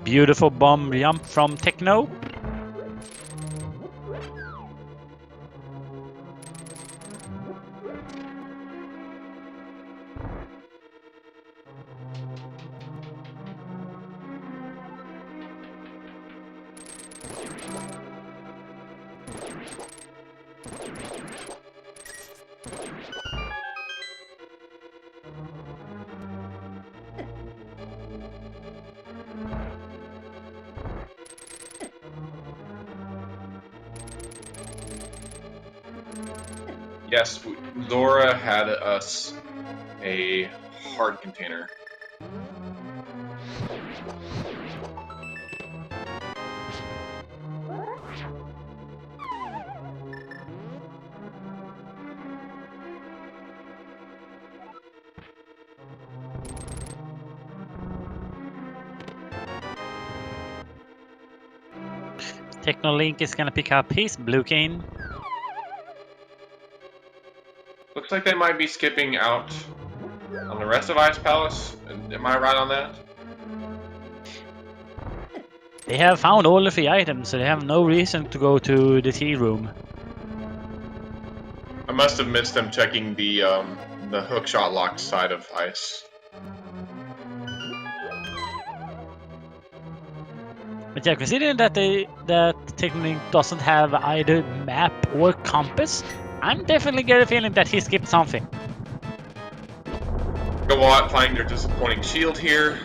Beautiful bomb jump from Techno. Yes, Zora had us a hard container. Technolink is gonna pick up his blue cane. Looks like they might be skipping out on the rest of Ice Palace. Am I right on that? They have found all of the items, so they have no reason to go to the tea room. I must have missed them checking the hookshot locked side of Ice. But yeah, considering that Technolink doesn't have either map or compass, I'm definitely getting a feeling that he skipped something. Megawatt playing their disappointing shield here.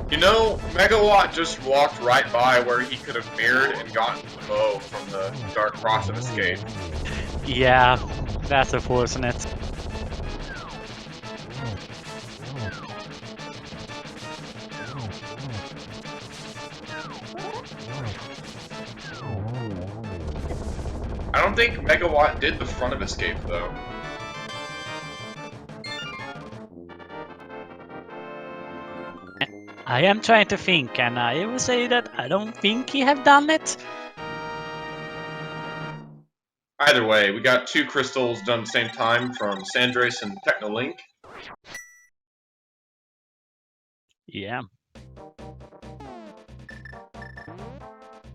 You know, Megawatt just walked right by where he could have mirrored and gotten the bow from the Dark Cross of Escape. Yeah, that's unfortunate. I don't think Megawatt did the front of Escape, though. I am trying to think, and I will say that I don't think he have done it. Either way, we got 2 crystals done at the same time from Sandres and Technolink. Yeah.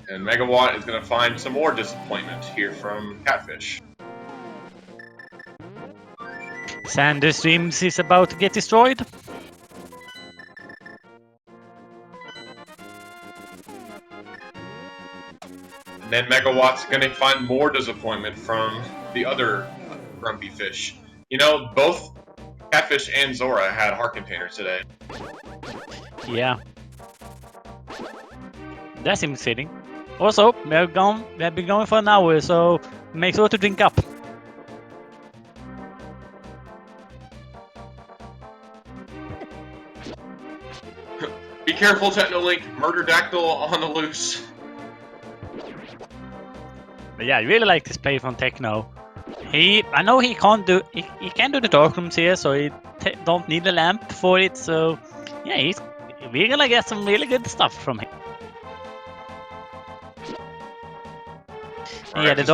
And Megawatt is going to find some more disappointment here from Catfish. Sanders Dreams is about to get destroyed. And Megawatt's going to find more disappointment from the other grumpy fish. You know, both Catfish and Zora had heart containers today. Yeah. That's exciting. Also, we have been going for an hour, so make sure to drink up. Be careful, Technolink. Murderdactyl on the loose. But yeah, I really like this play from Techno. I know he can't do he can do the dark rooms here, so he don't need a lamp for it. So yeah, we're gonna get some really good stuff from him. All yeah, right, the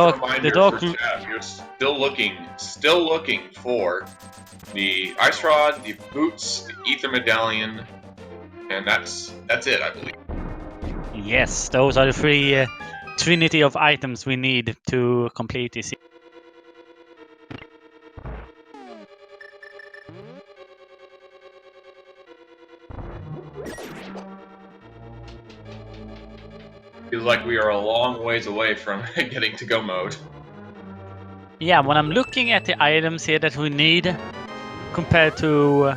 dark room. You're still looking for the ice rod, the boots, the ether medallion, and that's it, I believe. Yes, those are the three trinity of items we need to complete this. Feels like we are a long ways away from getting to go mode. Yeah, when I'm looking at the items here that we need compared to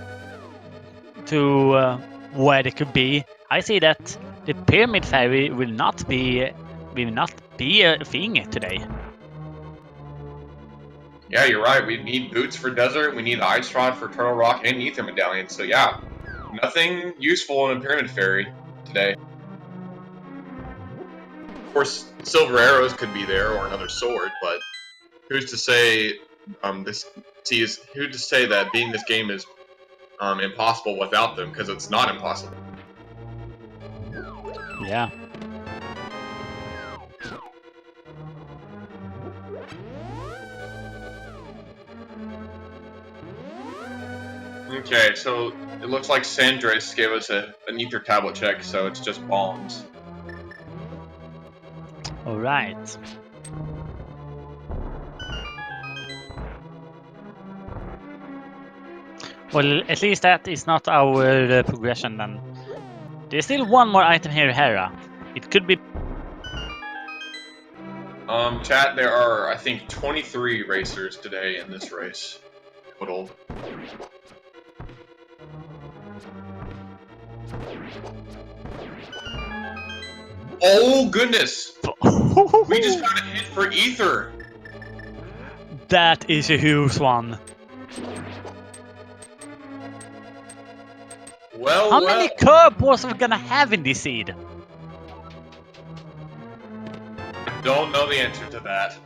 where they could be, I see that the pyramid fairy will not be a thing today. Yeah, you're right. We need boots for desert. We need the ice rod for Turtle Rock and ether medallion. So yeah, nothing useful in a pyramid fairy today. Of course, silver arrows could be there or another sword, but who's to say who's to say that beating this game is impossible without them? Because it's not impossible. Yeah. Okay, so it looks like Sandres gave us an ether tablet check, so it's just bombs. All right. Well, at least that is not our progression then. There's still one more item here, Hera. It could be. Chat, there are, I think, 23 racers today in this race. Total. Oh, goodness! We just got a hit for ether! That is a huge one. Well, how many curveballs are we gonna have in this seed? Don't know the answer to that.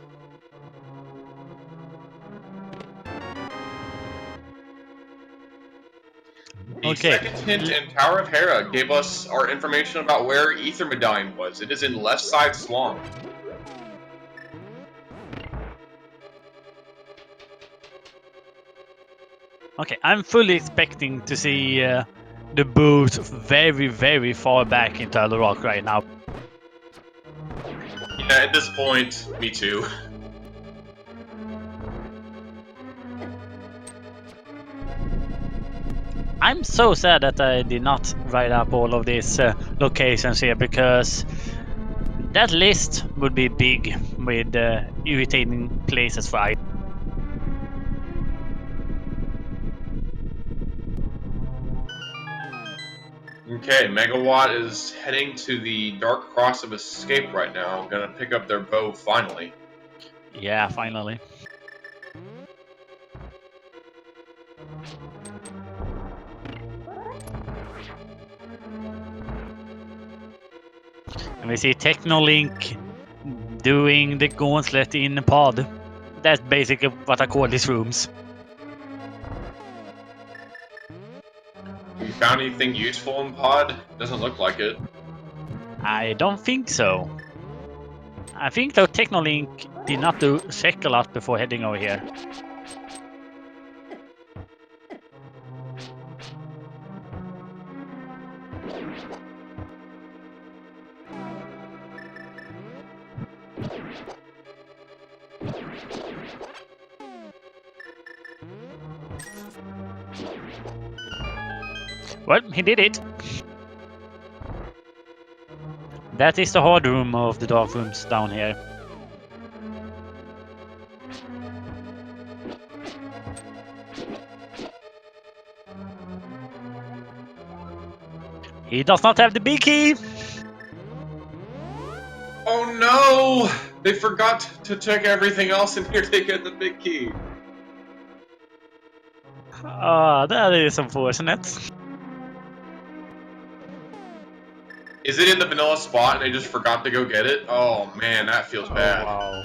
The second hint in Tower of Hera gave us our information about where Ether Medallion was. It is in left side swamp. Okay, I'm fully expecting to see the boot very, very far back into Turtle Rock right now. Yeah, at this point, me too. I'm so sad that I did not write up all of these locations here, because that list would be big with irritating places for items. Okay, Megawatt is heading to the Dark Cross of Escape right now. Gonna pick up their bow finally. Yeah, finally. And we see Technolink doing the gauntlet in the pod. That's basically what I call these rooms. Have you found anything useful in pod? Doesn't look like it. I don't think so. I think though Technolink did not do check a lot before heading over here. Well, he did it. that is the hard room of the dark rooms down here. He does not have the big key! Oh no! They forgot to check everything else, and here they get the big key. That is unfortunate. Is it in the vanilla spot and they just forgot to go get it? Oh man, that feels bad. Wow.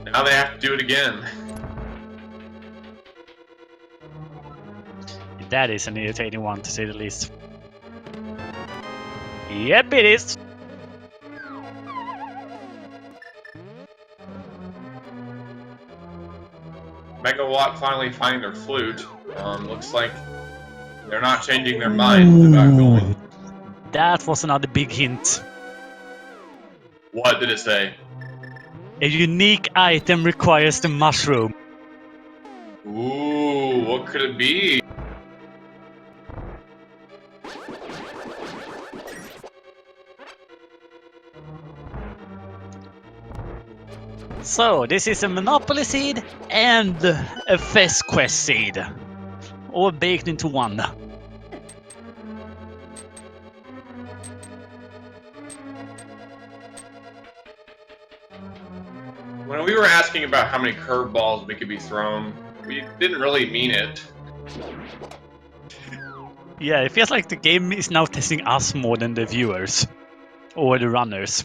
Now they have to do it again. That is an irritating one, to say the least. Yep, it is. Megawatt finally finding their flute. Looks like they're not changing their mind about going. That was another big hint. What did it say? A unique item requires the mushroom. Ooh, what could it be? So, this is a Monopoly seed and a Fest Quest seed. All baked into one. When we were asking about how many curveballs we could be thrown, we didn't really mean it. Yeah, it feels like the game is now testing us more than the viewers. Or the runners.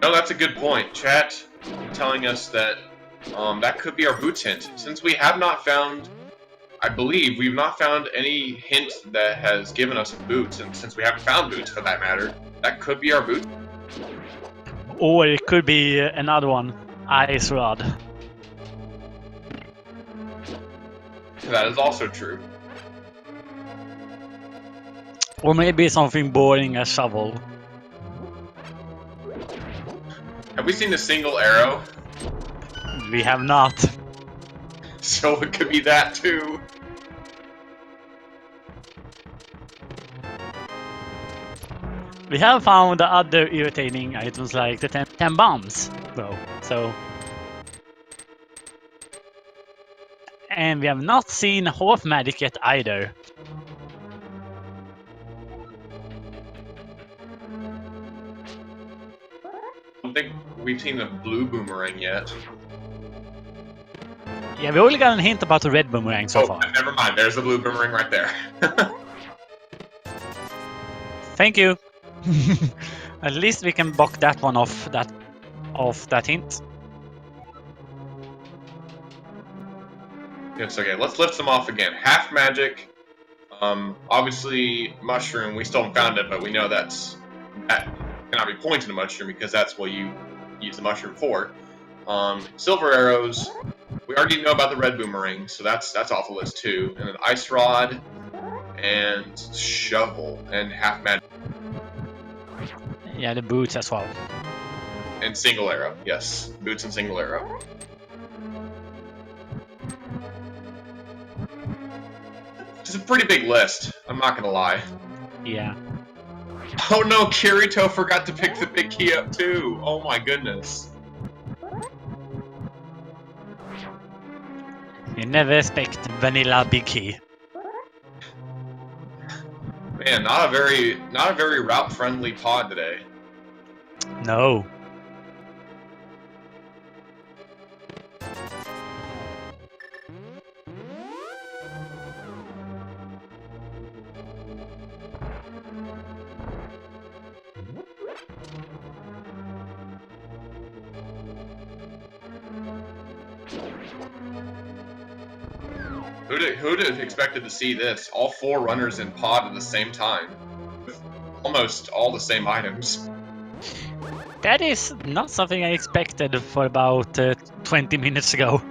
No, that's a good point. Chat telling us that that could be our boots hint. Since we have not found, I believe, we've not found any hint that has given us boots, and since we haven't found boots for that matter, that could be our boots. Or it could be another one. Ice Rod. That is also true. Or maybe something boring as shovel. Have we seen a single arrow? We have not. So it could be that too. We have found other irritating items like the 10 bombs, though. So. And we have not seen half magic yet either. I don't think we've seen the blue boomerang yet. Yeah, we only got a hint about the red boomerang so far. Never mind. There's the blue boomerang right there. Thank you. At least we can block that one off that hint. Yes, okay, let's lift them off again. Half magic. Obviously, mushroom, we still haven't found it, but we know that cannot be pointing to mushroom because that's what you use the mushroom for. Silver arrows. We already know about the red boomerang, so that's off the list too. And then ice rod and shovel and half magic. Yeah, the boots as well. And single arrow, yes. Boots and single arrow. It's a pretty big list, I'm not gonna lie. Yeah. Oh no, Kirito forgot to pick the big key up too! Oh my goodness. You never expect vanilla big key. Man, not a very route friendly pod today. No. Who'd have expected to see this? All 4 runners in pod at the same time. With almost all the same items. That is not something I expected for about 20 minutes ago.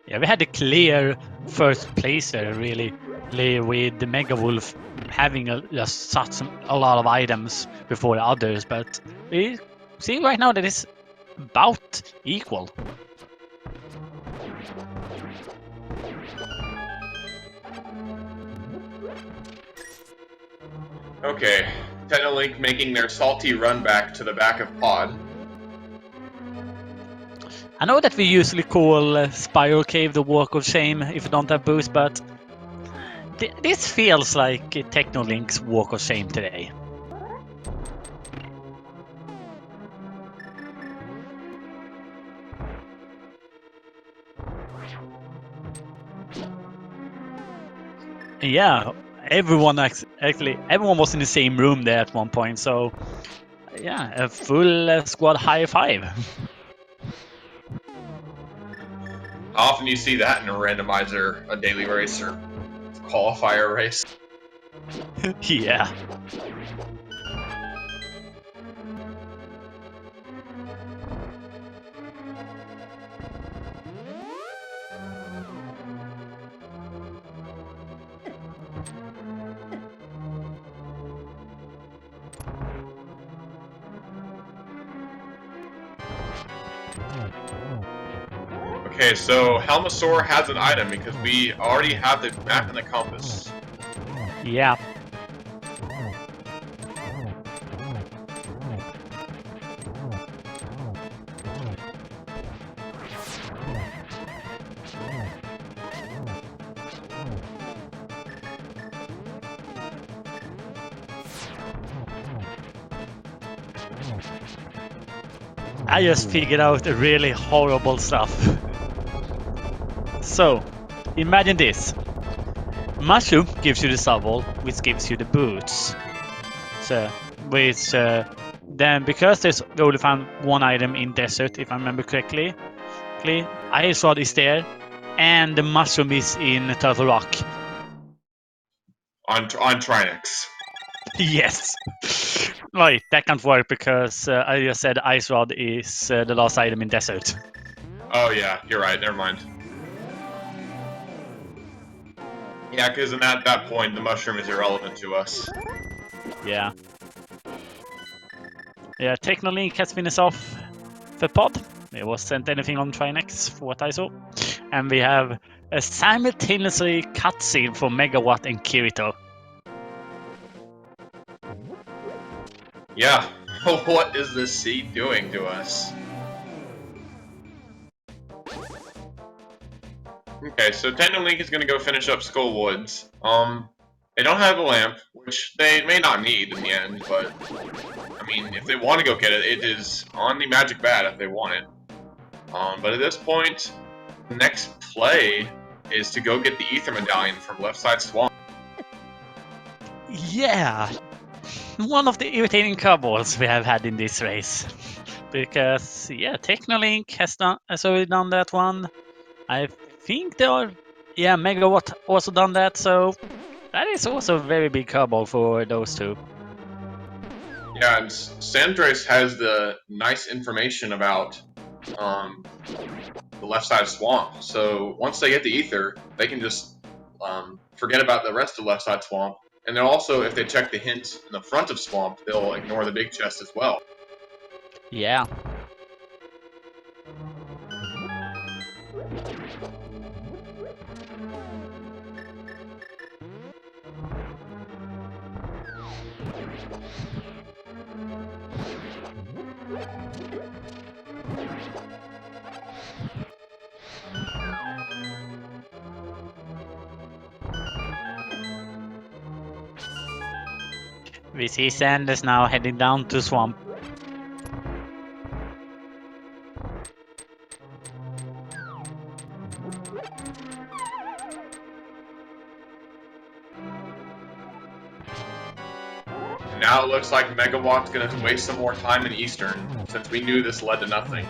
Yeah, we had a clear first placer, really, with the Mega Wolf having just such a lot of items before the others, but we see right now that it's about equal. Okay, Technolink making their salty run back to the back of Pod. I know that we usually call Spiral Cave the Walk of Shame if you don't have boost, but this feels like Technolink's Walk of Shame today. Yeah, everyone was in the same room there at one point, so yeah, a full squad high five. How often do you see that in a randomizer, a daily race, or qualifier race? Yeah. Okay, so Helmosaur has an item because we already have the map and the compass. Yeah. I just figured out really horrible stuff. So, imagine this. Mushroom gives you the shovel, which gives you the boots. So, which then because we only found one item in desert, if I remember correctly, Ice Rod is there, and the mushroom is in Turtle Rock. On Trinix. Yes. Right, that can't work because I just said Ice Rod is the last item in desert. Oh yeah, you're right, never mind. Yeah, because at that point, the mushroom is irrelevant to us. Yeah. Yeah, Technolink has finished off the pod. There wasn't anything on Trinex for what I saw. And we have a simultaneously cutscene for Megawatt and Kirito. Yeah, what is this seed doing to us? Okay, so Technolink is going to go finish up Skull Woods. They don't have a lamp, which they may not need in the end, but I mean, if they want to go get it, it is on the magic bat if they want it. But at this point, the next play is to go get the Ether Medallion from Left Side Swamp. Yeah, one of the irritating curveballs we have had in this race. Because, yeah, Technolink has already done that one. I think Megawatt also done that, so that is also a very big curveball for those two. Yeah, and Sandres has the nice information about the left side swamp. So once they get the ether, they can just forget about the rest of left side swamp. And they'll also, if they check the hint in the front of swamp, they'll ignore the big chest as well. Yeah. We see Sanders now heading down to swamp. Now it looks like Megawatt's going to waste some more time in Eastern, since we knew this led to nothing.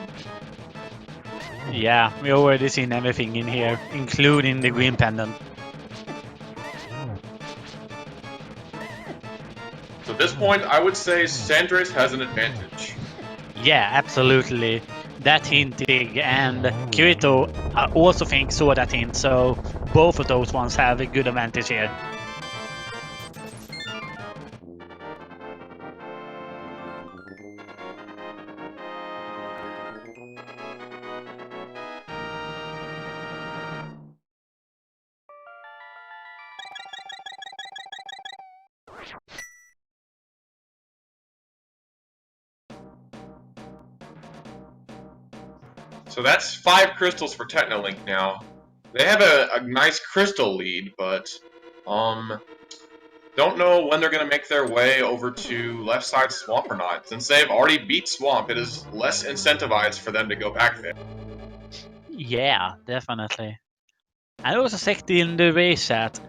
Yeah, we already seen everything in here, including the green pendant. So at this point, I would say Sandres has an advantage. Yeah, absolutely. That hint is big, and Kirito I also think saw that hint, so both of those ones have a good advantage here. So that's 5 crystals for Technolink now. They have a nice crystal lead, but don't know when they're going to make their way over to left side Swamp or not. Since they've already beat Swamp, it is less incentivized for them to go back there. Yeah, definitely. I also checked in the race chat.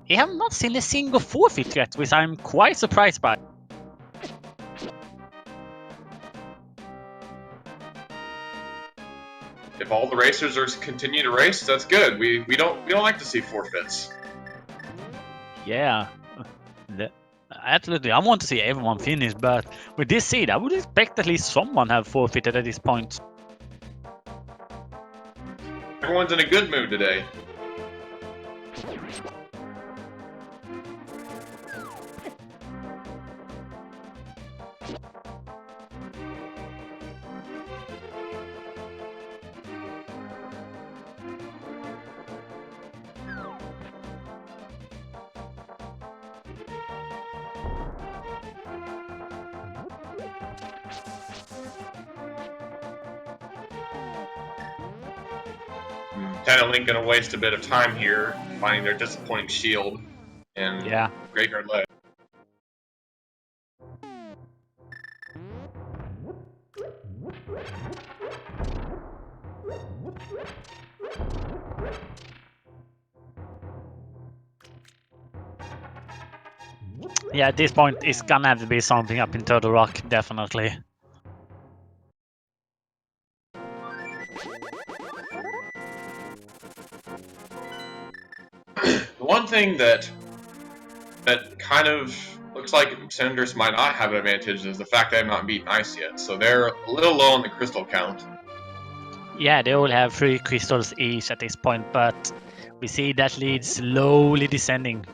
I have not seen a single forfeit yet, which I'm quite surprised by. If all the racers are continue to race, that's good. We don't like to see forfeits. Yeah, absolutely. I want to see everyone finish, but with this seed, I would expect at least someone have forfeited at this point. Everyone's in a good mood today. Technolink gonna waste a bit of time here, finding their disappointing shield and Graveyard Leg. Yeah, at this point, it's gonna have to be something up in Turtle Rock, definitely. The one thing that kind of looks like Senators might not have an advantage is the fact they have not beaten Ice yet, so they're a little low on the crystal count. Yeah, they all have 3 crystals each at this point, but we see that lead slowly descending.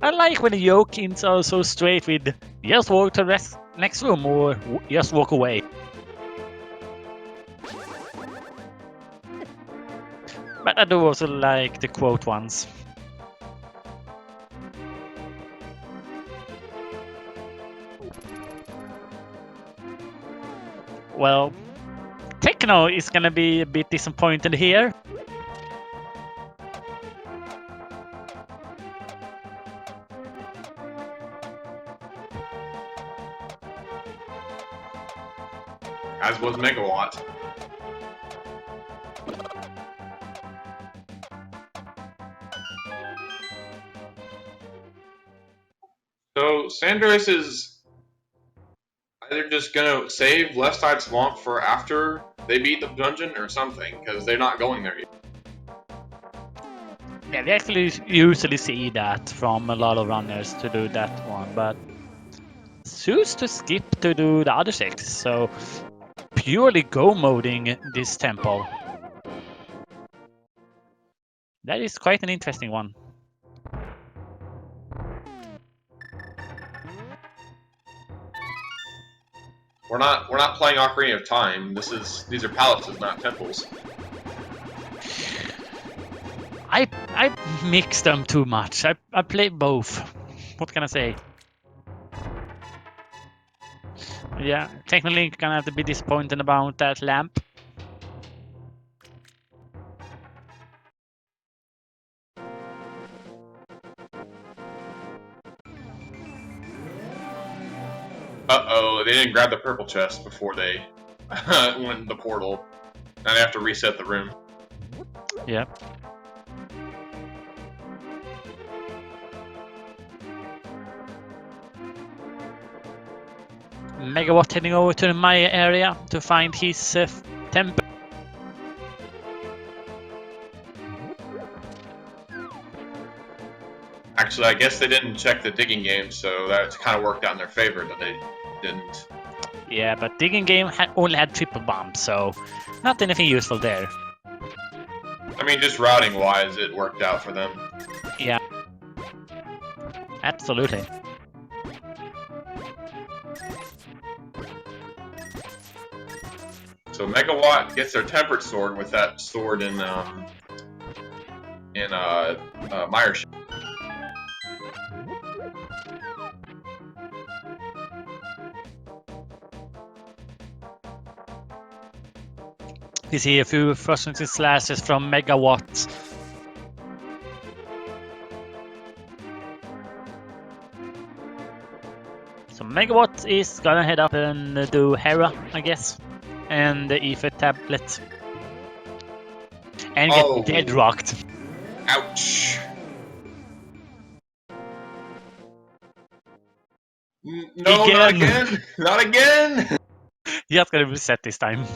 I like when the Yokins are so straight with just walk to the next room or just walk away. But I do also like the quote ones. Well, Techno is gonna be a bit disappointed here. As was Megawatt. So Sanders is either just gonna save left side swamp for after they beat the dungeon or something, because they're not going there yet. Yeah, we actually usually see that from a lot of runners to do that one, but choose to skip to do the other 6, so purely go moding this temple. That is quite an interesting one. We're not playing Ocarina of Time. These are palaces, not temples. I mix them too much. I play both. What can I say? Yeah, technically gonna have to be disappointed about that lamp. Uh-oh, they didn't grab the purple chest before they went in the portal. Now they have to reset the room. Yep. Megawatt heading over to the Maya area to find his temple. Actually, I guess they didn't check the digging game, so that kind of worked out in their favor that they didn't. Yeah, but digging game only had triple bombs, so not anything useful there. I mean, just routing-wise, it worked out for them. Yeah. Absolutely. So Megawatt gets their tempered sword with that sword in Meyership. We see a few frustrating slashes from Megawatt. So Megawatt is gonna head up and do Hera, I guess, and the Ether tablet, and get dead rocked. Ouch. No, Again. not again! Not again! Just gonna reset this time.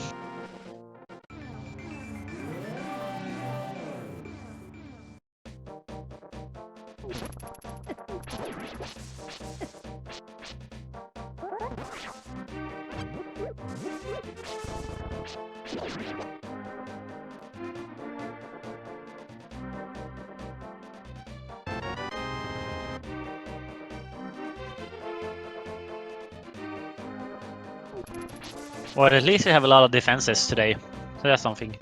Or at least we have a lot of defenses today, so that's something.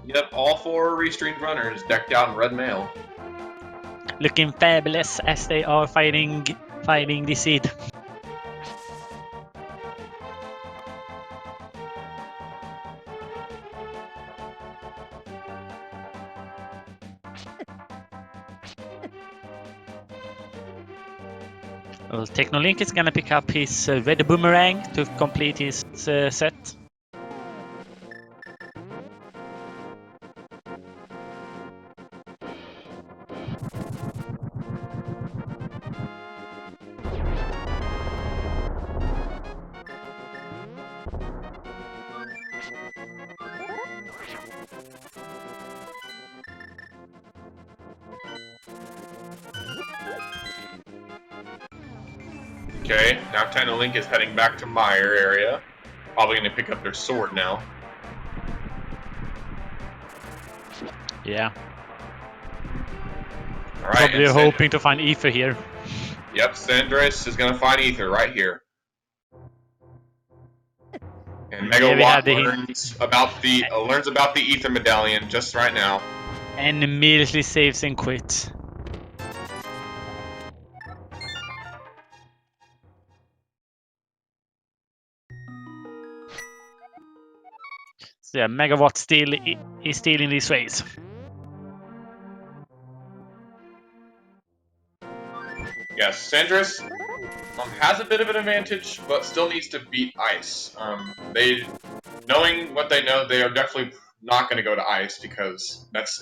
Yep, all 4 restreamed runners decked out in red mail. Looking fabulous as they are fighting the seed. Well, Technolink is gonna pick up his red boomerang to complete his set. Okay, now Technolink is heading back to Meyer area. Probably gonna pick up their sword now. Yeah. Alright, Probably hoping to find Ether here. Yep, Sandris is gonna find Ether right here. And Megawatt learns about the Ether medallion just right now. And immediately saves and quits. So yeah, Megawatt is still in this race. Yes, Sandris has a bit of an advantage, but still needs to beat Ice. Knowing what they know, they are definitely not going to go to Ice because that's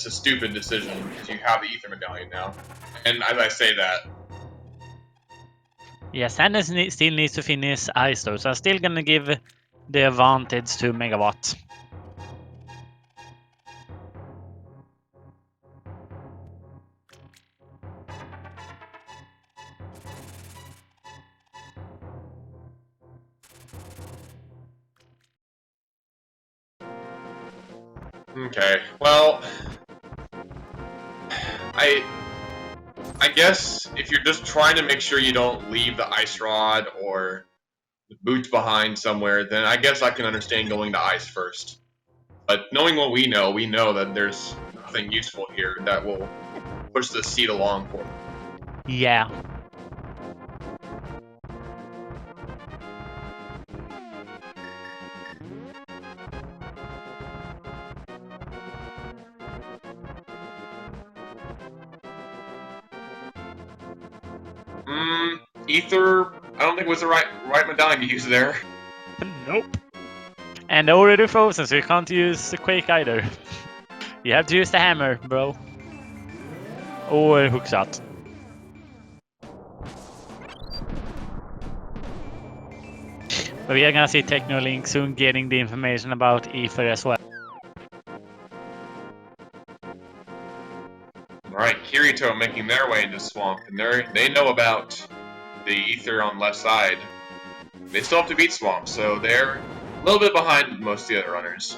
a stupid decision because you have the Ether medallion now. And as I say that, yeah, Sanders still needs to finish Ice though, so I'm still gonna give the advantage to Megawatt. okay, well, I guess if you're just trying to make sure you don't leave the ice rod or the boots behind somewhere, then I guess I can understand going to ice first. But knowing what we know that there's nothing useful here that will push the seed along for me. Yeah. Ether, I don't think was the right medallion to use there. Nope. And already frozen, so you can't use the Quake either. You have to use the hammer, bro. Or hook shot. But we are gonna see Technolink soon getting the information about Ether as well. Alright, Kirito making their way into Swamp, and they know about the Ether on left side. They still have to beat Swamp, so they're a little bit behind most of the other runners.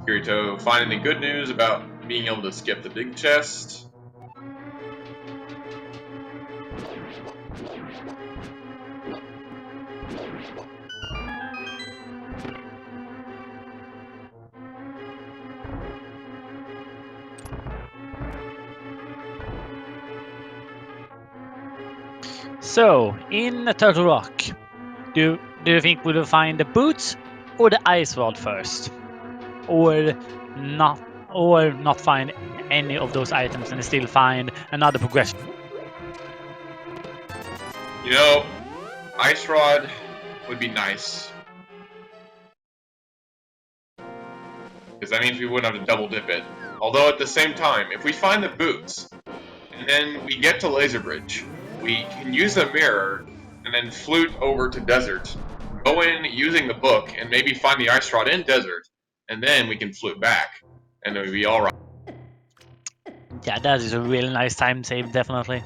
Kirito, find any good news about being able to skip the big chest? So, in Turtle Rock, do you think we'll find the boots or the ice rod first? Or not find any of those items and still find another progression? You know, ice rod would be nice. Because that means we wouldn't have to double dip it. Although at the same time, if we find the boots, and then we get to Laser Bridge, we can use the mirror and then flute over to Desert, go in using the book, and maybe find the ice rod in Desert, and then we can flute back, and then we'll be alright. Yeah, that is a really nice time save, definitely.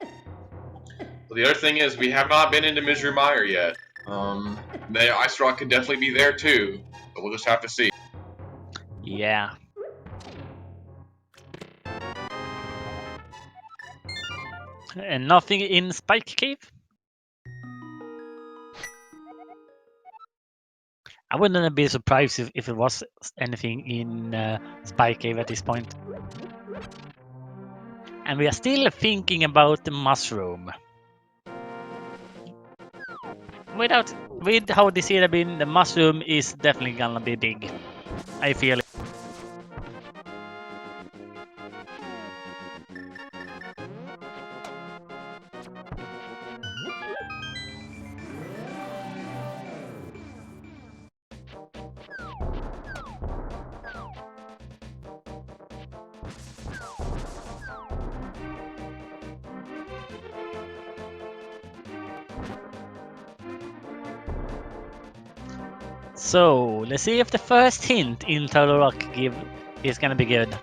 So the other thing is, we have not been into Misery Mire yet. The ice rod could definitely be there too, but we'll just have to see. Yeah. And nothing in Spike Cave? I wouldn't be surprised if it was anything in Spike Cave at this point. And we are still thinking about the mushroom. With how this year have been, the mushroom is definitely gonna be big. I feel it. So let's see if the first hint in Turtle Rock is gonna be good.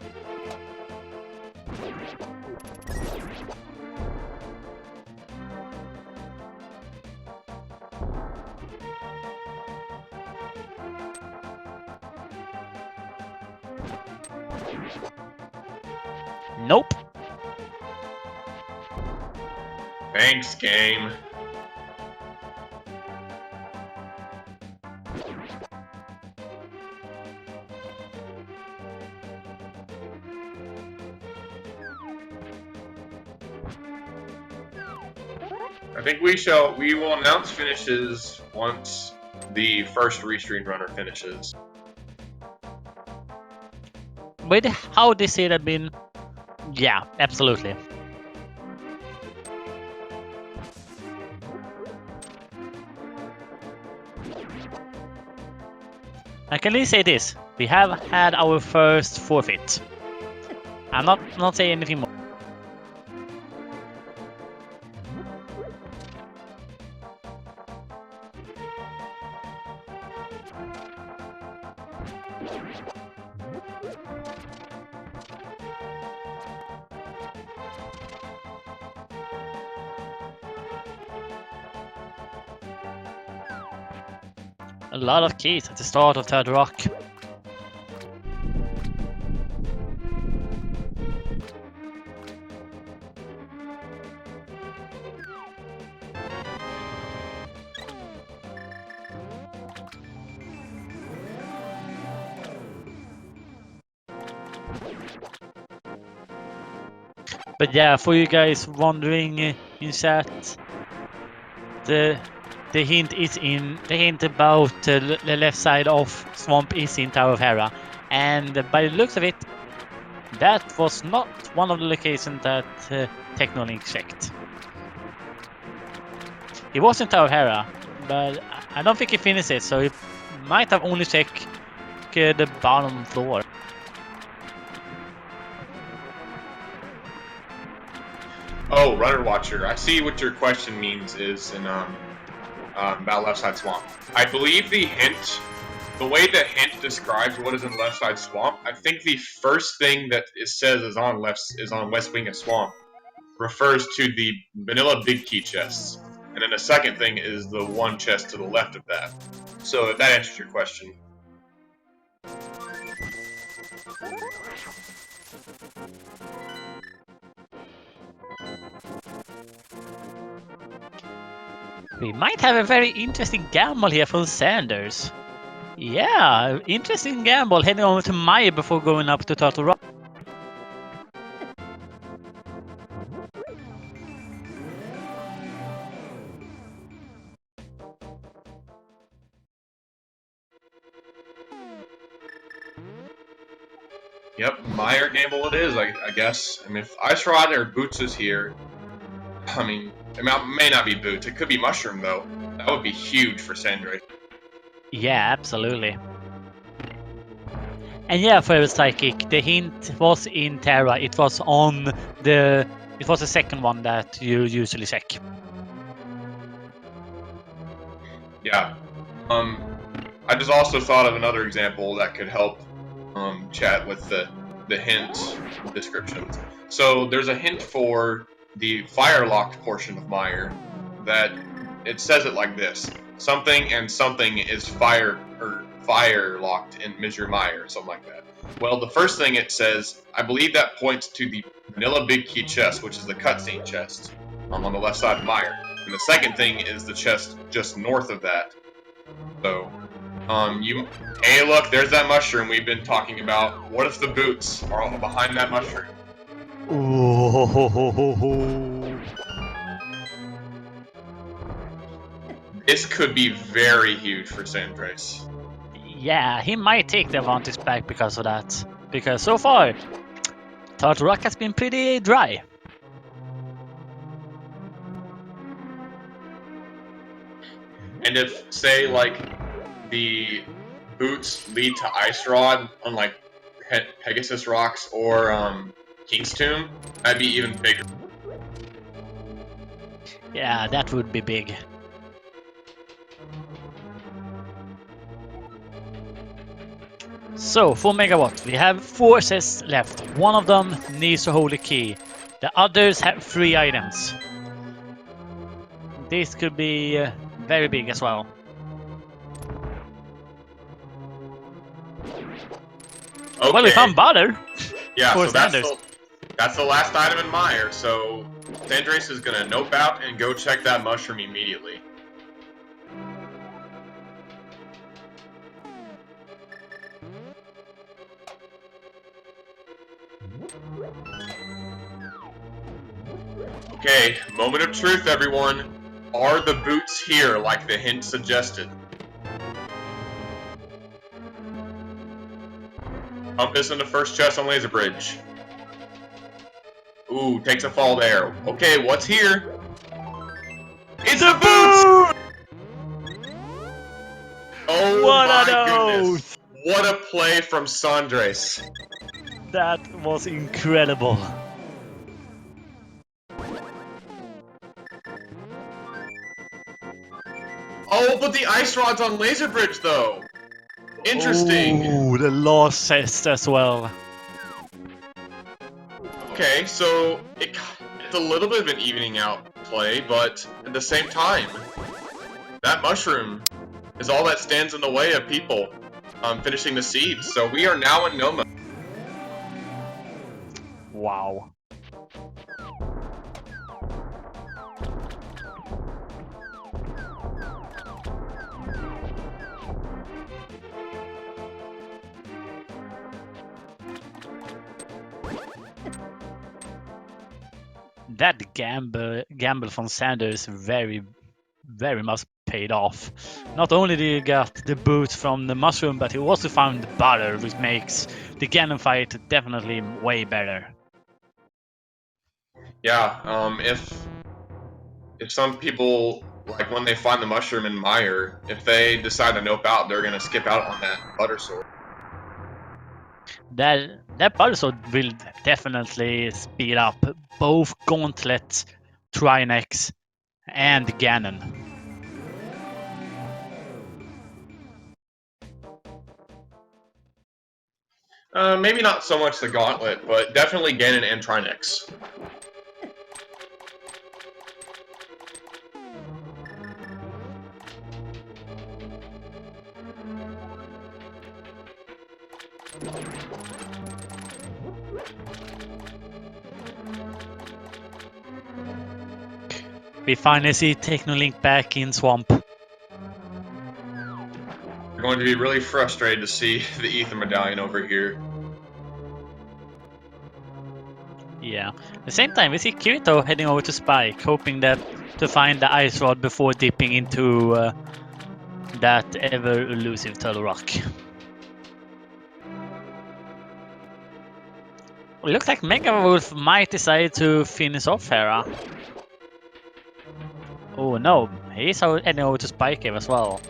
Nope. Thanks, game. I think we will announce finishes once the first restream runner finishes. With how this year have been, yeah, absolutely. I can at least say this: we have had our first forfeit. I'm not saying anything more. A lot of keys at the start of Third Rock. But yeah, for you guys wondering in chat, the hint about the left side of Swamp is in Tower of Hera, and by the looks of it, that was not one of the locations that Technolink checked. He was in Tower of Hera, but I don't think he finished it, so he might have only checked the bottom floor. Oh, Runner Watcher. I see what your question means is in about Left Side Swamp. I believe the way the hint describes what is in Left Side Swamp, I think the first thing that it says is on West Wing of Swamp refers to the vanilla big key chests. and then the second thing is the one chest to the left of that. So if that answers your question. We might have a very interesting gamble here from Sanders. Yeah, interesting gamble heading over to Maya before going up to Turtle Rock. Yep, Meyer gamble it is, I guess. I mean, if Ice Rod or Boots is here, I mean, it may not be Boots. It could be Mushroom, though. That would be huge for Sandra. Yeah, absolutely. And yeah, for a Psychic, the hint was in Terra. It was on the... It was the second one that you usually check. Yeah. I just also thought of another example that could help chat with the hint descriptions. So there's a hint for the fire locked portion of Meyer that it says it like this: something and something is fire locked in Mr. Meyer, or something like that. Well, the first thing it says, I believe that points to the vanilla big key chest, which is the cutscene chest on the left side of Meyer. And the second thing is the chest just north of that. So hey, look, there's that mushroom we've been talking about. What if the boots are all behind that mushroom? Ooh. This could be very huge for Sandres. Yeah, he might take the advantage back because of that. Because so far, Turtle Rock has been pretty dry. And if, say, like, the boots lead to Ice Rod on, like, Pegasus Rocks or King's Tomb, that'd be even bigger. Yeah, that would be big. So, for Megawatt, we have 4 chests left. One of them needs to hold a key. The others have 3 items. This could be very big as well. Okay. Well, we found butter. Yeah, so Sanders. that's the last item in Meyer, so Sandres is gonna nope out and go check that mushroom immediately. Okay, moment of truth, everyone. Are the boots here like the hint suggested? Pump this in the first chest on Laser Bridge. Ooh, takes a fall there. Okay, what's here? It's the boots! Oh What my are goodness. What a play from Sandres. That was incredible. Oh, but the ice rod's on Laser Bridge, though. Interesting. Ooh, the last chest as well. Okay, so it's a little bit of an evening out play, but at the same time, that mushroom is all that stands in the way of people finishing the seeds. So we are now in Noma. Wow. That gamble from Sanders very much paid off. Not only did he get the boots from the mushroom, but he also found the butter, which makes the Ganon fight definitely way better. Yeah, if some people, like when they find the mushroom in Meyer, if they decide to nope out, they're gonna skip out on that butter sword. That butter sword will definitely speed up both Gauntlet, Trinex, and Ganon. Maybe not so much the Gauntlet, but definitely Ganon and Trinex. We finally see Technolink back in Swamp. We're going to be really frustrated to see the Ether Medallion over here. Yeah. At the same time, we see Kirito heading over to Spike, hoping that to find the ice rod before dipping into that ever-elusive Turtle Rock. It looks like Mega Wolf might decide to finish off Hera. Oh no, he's heading over to Spike Cave as well.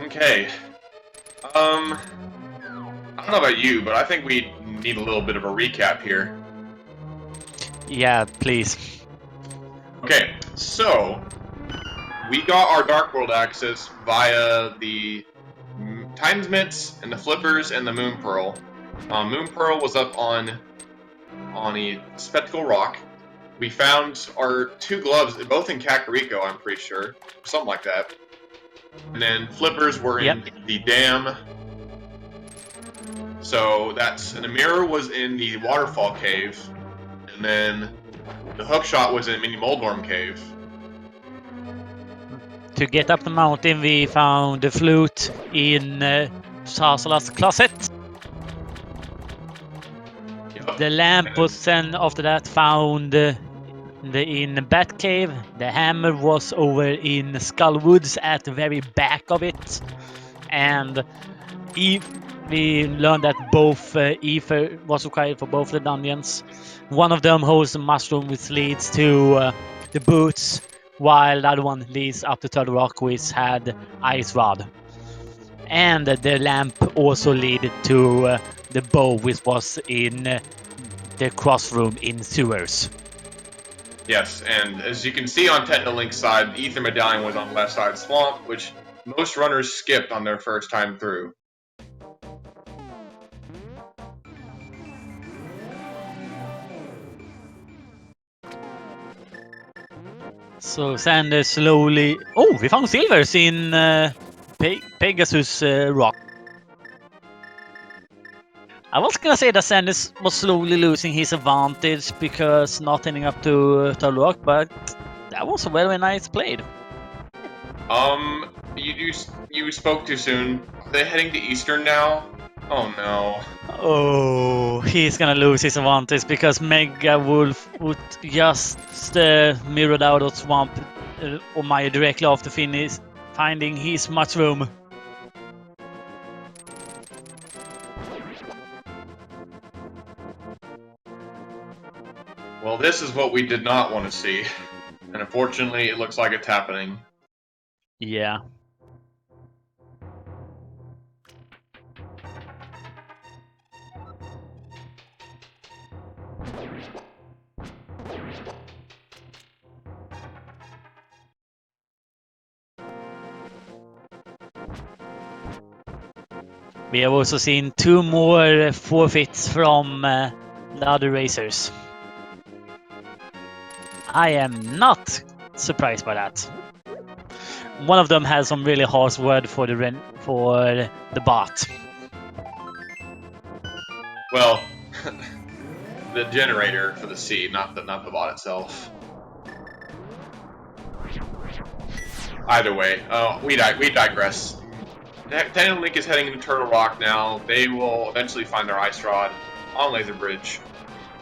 Okay. I don't know about you, but I think we need a little bit of a recap here. Yeah, please. Okay, so we got our Dark World access via the Titan's Mitts and the Flippers and the Moon Pearl. Moon Pearl was up on a Spectacle Rock. We found our 2 gloves, both in Kakariko, I'm pretty sure. Something like that. And then Flippers were in the dam. So that's... And the mirror was in the Waterfall Cave. And then the hookshot was in Mini Moldorm Cave. To get up the mountain, we found the flute in Sarsala's closet. Yep. The lamp was then after that found in the Bat Cave. The hammer was over in Skullwoods at the very back of it. And we learned that both ether was required for both the dungeons. One of them holds a mushroom which leads to the boots, while the other one leads up to Turtle Rock which had ice rod. And the lamp also led to the bow which was in the cross room in sewers. Yes, and as you can see on Technolink's side, the Ether Medallion was on the left side swamp, which most runners skipped on their first time through. So Sander slowly... Oh, we found silvers in Pegasus Rock. I was gonna say that Sanders was slowly losing his advantage because not ending up to Turtle Rock, but that was very nice played. You spoke too soon. Are they heading to Eastern now? Oh no. Oh, he's gonna lose his advantage because Mega Wolf would just mirrored out of Swamp or Maya directly after finding his mushroom. Well, this is what we did not want to see. And unfortunately, it looks like it's happening. Yeah. We have also seen 2 more forfeits from the other racers. I am not surprised by that. One of them has some really harsh word for the bot. Well, the generator for the seed, not the bot itself. Either way, we digress. Technolink is heading into Turtle Rock now. They will eventually find their ice rod on Laser Bridge.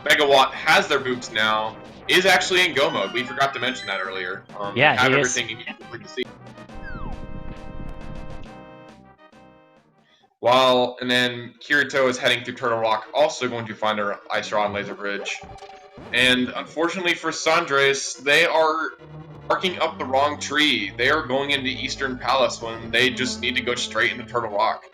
Megawatt has their boots now. Is actually in go mode. We forgot to mention that earlier. Yeah, they have he everything is. you need to complete the seed. And then Kirito is heading through Turtle Rock, also going to find her ice rod on Laser Bridge. And unfortunately for Sandres, they are barking up the wrong tree. They are going into Eastern Palace when they just need to go straight into Turtle Rock.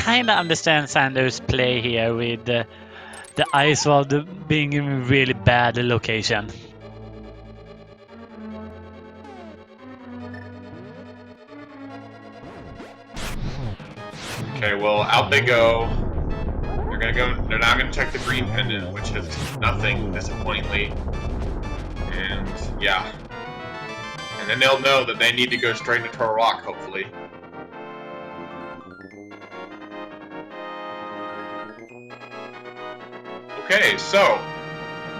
kind of understand Sanders' play here with the ice rod being in a really bad location. Okay, well, out they go. They're now gonna check the green pendant, which has nothing, disappointingly. And yeah. And then they'll know that they need to go straight into Turtle Rock, hopefully. Okay, so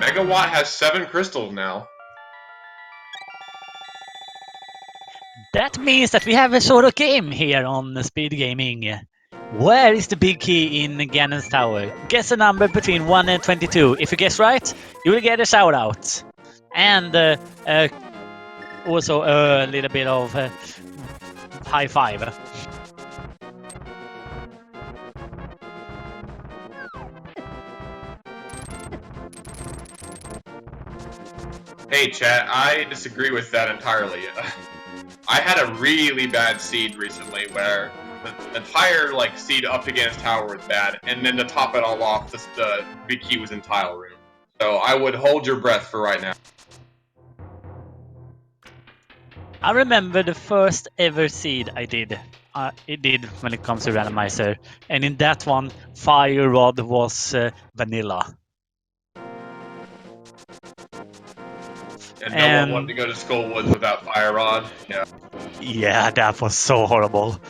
Megawatt has 7 crystals now. That means that we have a sort of game here on Speed Gaming. Where is the big key in Ganon's Tower? Guess a number between 1 and 22. If you guess right, you will get a shout out. And also a little bit of high five. Hey chat, I disagree with that entirely. I had a really bad seed recently where the entire seed up to Ganon's Tower was bad, and then to top it all off, the big key was in Tile Room. So I would hold your breath for right now. I remember the first ever seed I did. It did when it comes to Randomizer, and in that one, Fire Rod was vanilla. And no one wanted to go to Skull Woods without Fire Rod. Yeah. Yeah, that was so horrible.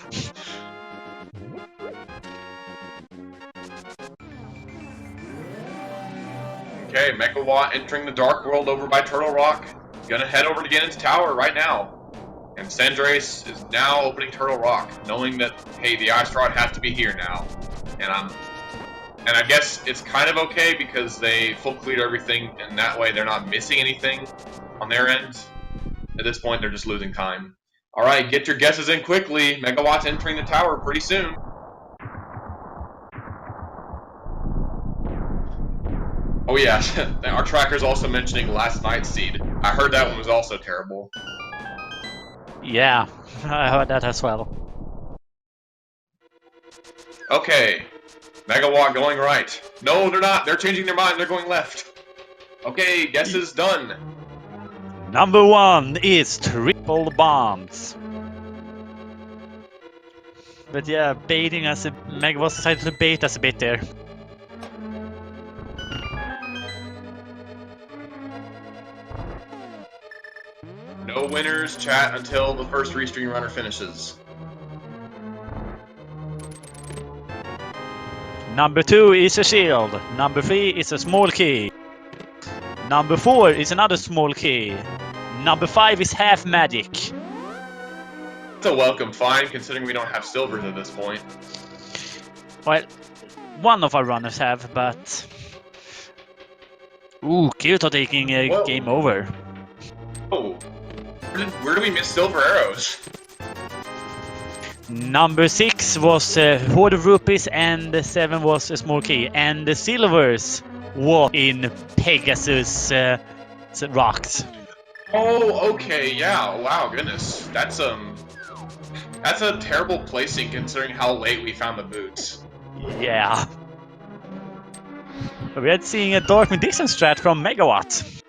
Okay, Megawatt entering the Dark World over by Turtle Rock. Gonna head over to Ganon's Tower right now. And Sandrace is now opening Turtle Rock, knowing that, hey, the Ice Rod has to be here now. And I guess it's kind of okay because they full cleared everything, and that way they're not missing anything on their end. At this point, they're just losing time. Alright, get your guesses in quickly. Megawatt's entering the tower pretty soon. Oh yeah, our tracker's also mentioning last night's seed. I heard that one was also terrible. Yeah, I heard that as well. Okay, Megawatt going right. No, they're not. They're changing their mind. They're going left. Okay, guesses done. Number 1 is triple bombs. But yeah, baiting us. Megawatt decided to bait us a bit there. No winners, chat, until the first restream runner finishes. Number 2 is a shield. Number 3 is a small key. Number 4 is another small key. Number 5 is half magic. It's a welcome find, considering we don't have silvers at this point. Well, one of our runners have, but... Ooh, Kirito taking a game over. Oh, where do we miss silver arrows? Number 6 was Hoard of Rupees, and 7 was a small key. And the silvers were in Pegasus rocks. Oh, okay, yeah. Wow, goodness, that's a terrible placing considering how late we found the boots. Yeah. We're seeing a Dark Magician strat from Megawatt.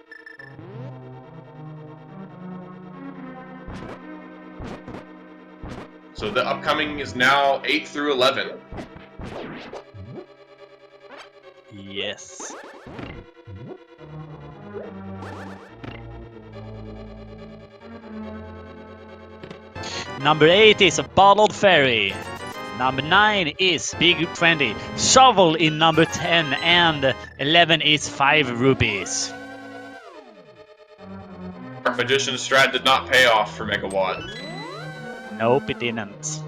So the upcoming is now 8 through 11. Yes. Number 8 is a Bottled Fairy. Number 9 is Big Trendy. Shovel in number 10, and 11 is 5 rupees. Our Magician strat did not pay off for Megawatt. Nope, it didn't.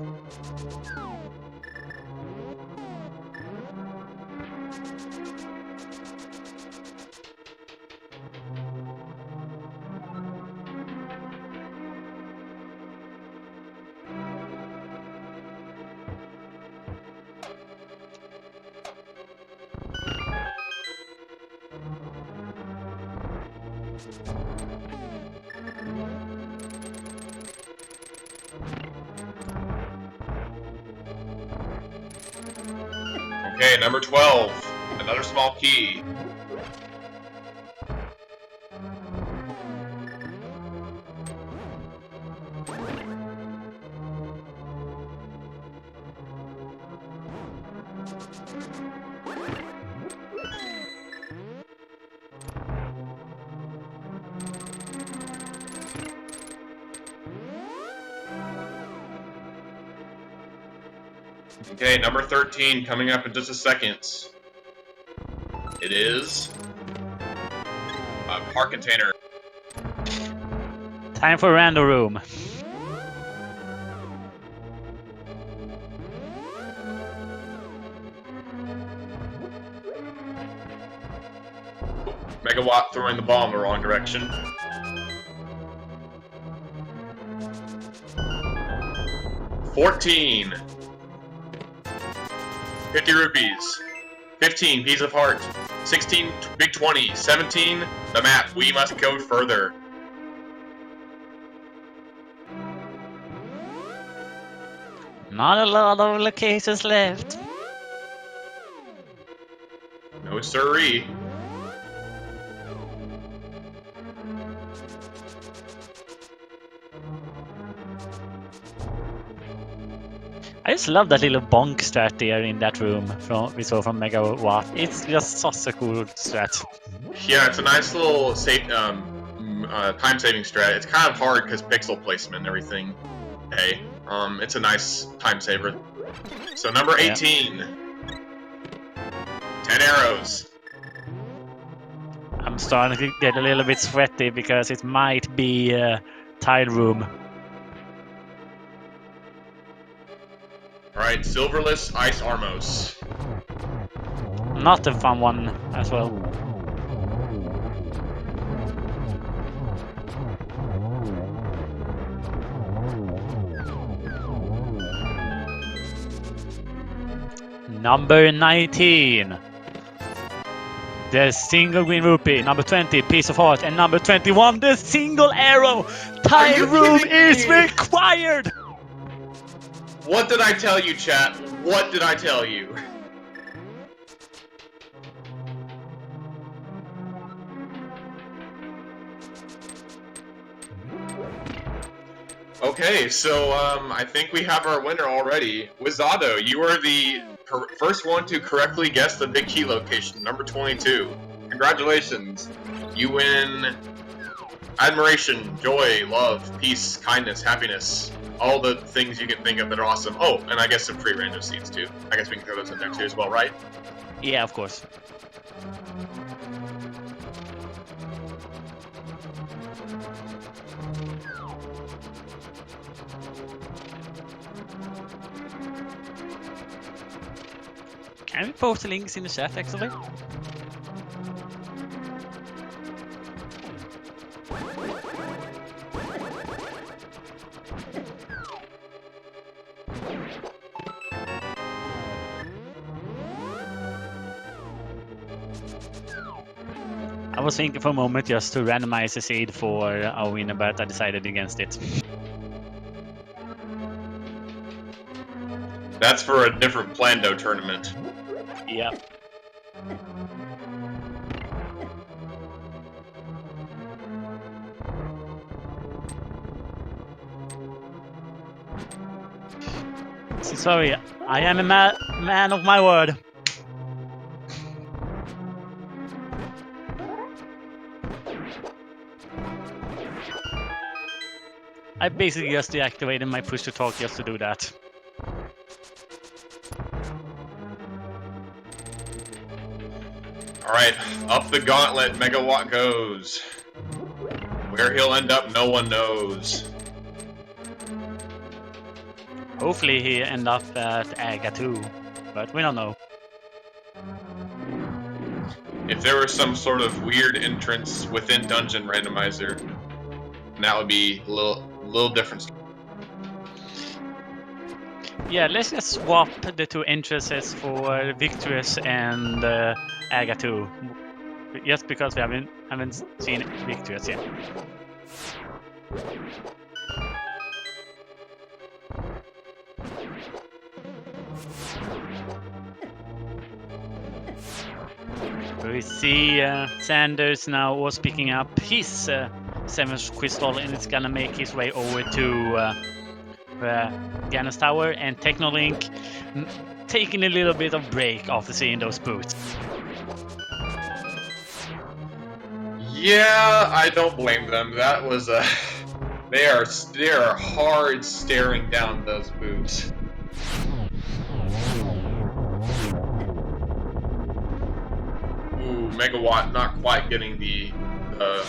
Okay, number 12. Another small key. Okay, number 13 coming up in just a second. It is a park container. Time for random room. Megawatt throwing the ball in the wrong direction. $14. 50 rupees. 15, piece of heart. 16, big 20. 17, the map. We must go further. Not a lot of locations left. No siree. I just love that little bonk strat there in that room we saw from Megawatt. It's just such a cool strat. Yeah, it's a nice little safe, time-saving strat. It's kind of hard because pixel placement and everything. Hey, it's a nice time saver. So number 18. Yeah. 10 arrows. I'm starting to get a little bit sweaty because it might be a tile room. Alright, silverless ice armos. Not a fun one as well. Number 19. The single green rupee. Number 20, piece of heart. And number 21, the single arrow. Tile room is required. What did I tell you, chat? What did I tell you? Okay, so I think we have our winner already. Wizado, you are the first one to correctly guess the big key location, number 22. Congratulations. You win admiration, joy, love, peace, kindness, happiness. All the things you can think of that are awesome. Oh, and I guess some free random seeds too. I guess we can throw those in there too as well, right? Yeah, of course. Can we post the links in the chat actually? I was thinking for a moment just to randomize a seed for our winner, but I decided against it. That's for a different Plando tournament. Yeah. Sorry, I am a man of my word. I basically just deactivated my push to talk just to do that. Alright, up the gauntlet, Megawatt goes. Where he'll end up, no one knows. Hopefully he end up at Aga 2, but we don't know. If there was some sort of weird entrance within Dungeon Randomizer, that would be a little different. Yeah, let's just swap the two entrances for Victorious and Aga 2. Just because we haven't seen Victorious yet. We see Sanders now was picking up his 7th crystal, and it's gonna make his way over to Ganon's Tower, and Technolink taking a little bit of break after seeing those boots. Yeah, I don't blame them. That was a... They are hard staring down those boots. Ooh, Megawatt not quite getting the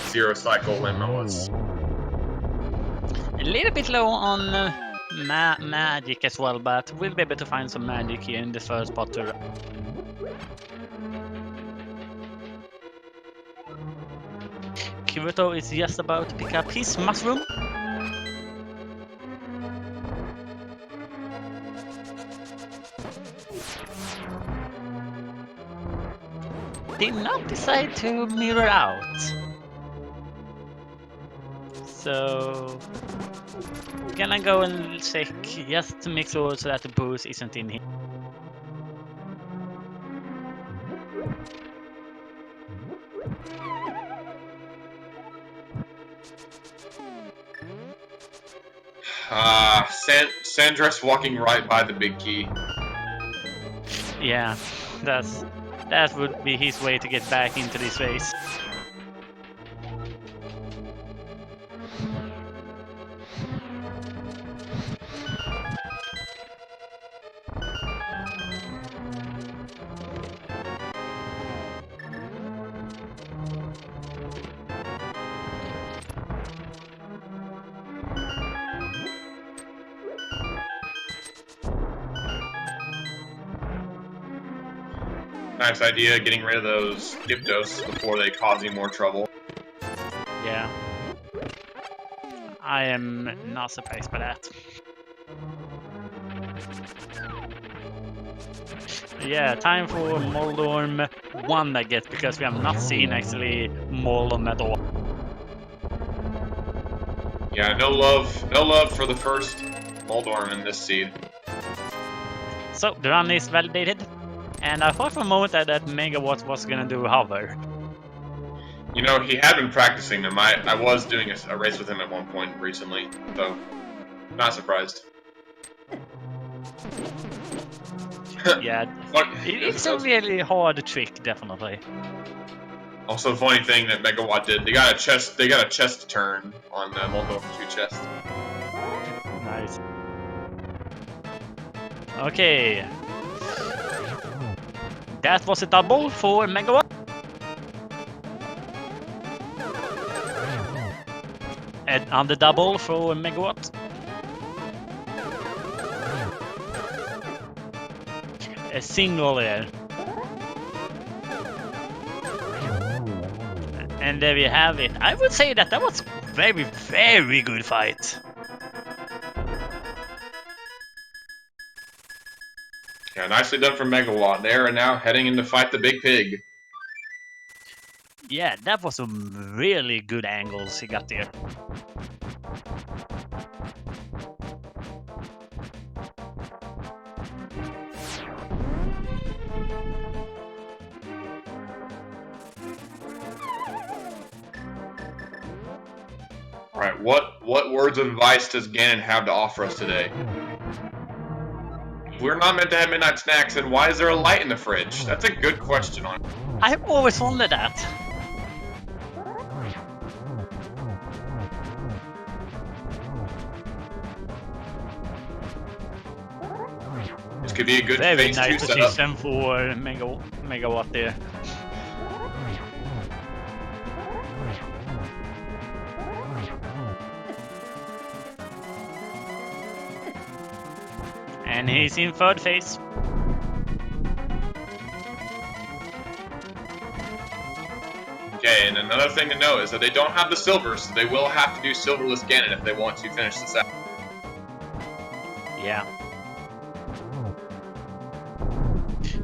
0 cycle limos. A little bit low on magic as well, but we'll be able to find some magic here in the first spot to run. Kirito is just about to pick up his mushroom. Did not decide to mirror out. So gonna go and check just to make sure so that the boost isn't in here. Sandra's walking right by the big key. Yeah, that would be his way to get back into this race. Nice idea, getting rid of those Gyptos before they cause any more trouble. Yeah. I am not surprised by that. Yeah, time for Moldorm 1, I guess, because we have not seen actually Moldorm at all. Yeah, no love for the first Moldorm in this seed. So the run is validated, and I thought for a moment that Megawatt was gonna do hover. You know, he had been practicing them. I was doing a race with him at one point recently, so not surprised. Yeah, it's a really hard trick, definitely. Also, funny thing that Megawatt did, they got a chest turn on Moldorm 2 chest. Nice. Okay. That was a double for Megawatt. And on the double for Megawatt. A single there. And there we have it. I would say that was very, very good fight. Yeah, nicely done from Megawatt. They are now heading in to fight the Big Pig. Yeah, that was some really good angles he got there. Alright, what words of advice does Ganon have to offer us today? We're not meant to have midnight snacks, and why is there a light in the fridge? That's a good question on it. I've always wondered that. This could be a good Very phase nice 2 setup. position for Megawatt there. And he's in third phase. Okay, and another thing to note is that they don't have the silver, so they will have to do silverless Ganon if they want to finish this out. Yeah.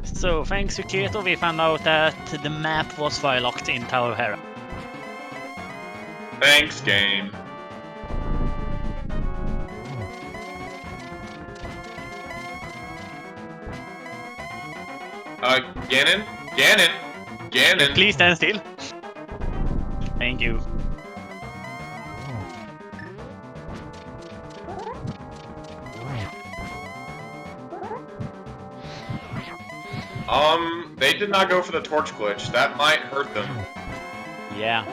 So, thanks to Kirito, we found out that the map was fire locked in Tower of Hera. Thanks, game. Ganon? Ganon? Ganon. Please stand still. Thank you. They did not go for the torch glitch. That might hurt them. Yeah.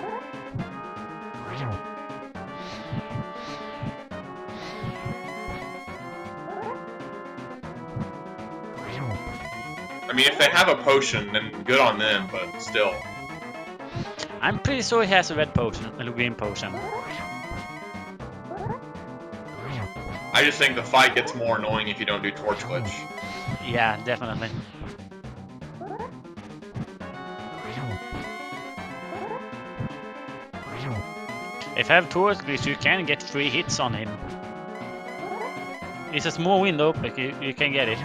I mean, if they have a potion, then good on them, but still. I'm pretty sure he has a red potion, a green potion. I just think the fight gets more annoying if you don't do torch glitch. Yeah, definitely. If you have torch glitch, you can get 3 hits on him. It's a small window, but you can get it.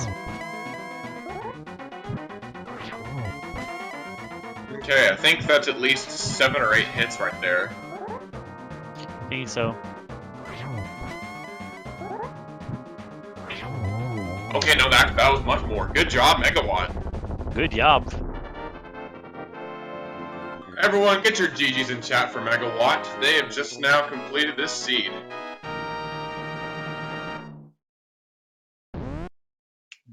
Okay, I think that's at least 7 or 8 hits right there. I think so. Okay, no, that was much more. Good job, Megawatt. Good job. Everyone, get your GGs in chat for Megawatt. They have just now completed this seed.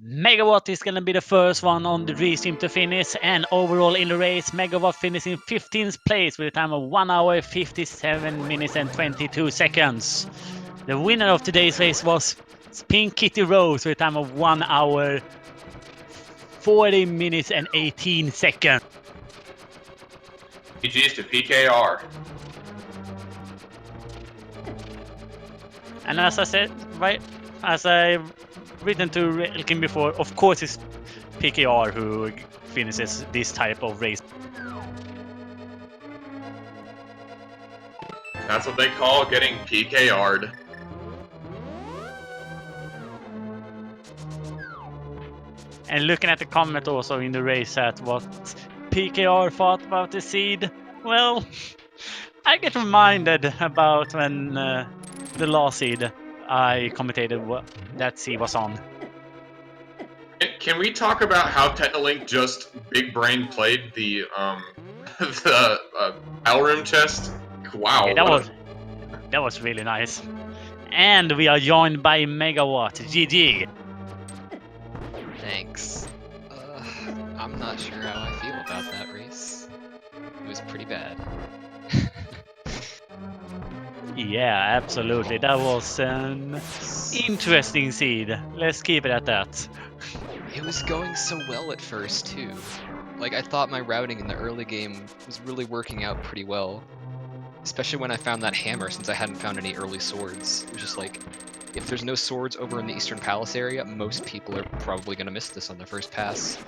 Megawatt is gonna be the first one on the restream to finish, and overall in the race, Megawatt finished in 15th place with a time of 1 hour, 57 minutes and 22 seconds. The winner of today's race was Pink Kitty Rose with a time of 1 hour, 40 minutes and 18 seconds. GGs to PKR. And as I said, right, as I've written to Elkin before, of course it's PKR who finishes this type of race. That's what they call getting PKR'd. And looking at the comment also in the race chat what PKR thought about the seed, well, I get reminded about when the last seed I commentated what that seed was on. Can we talk about how Technolink just big brain played the the Alroom chest? Wow. Okay, that was really nice. And we are joined by Megawatt. GG. Thanks. I'm not sure how I feel about that race. It was pretty bad. Yeah, absolutely. That was an interesting seed. Let's keep it at that. It was going so well at first, too. Like, I thought my routing in the early game was really working out pretty well. Especially when I found that hammer, since I hadn't found any early swords. It was just like, if there's no swords over in the Eastern Palace area, most people are probably gonna miss this on their first pass.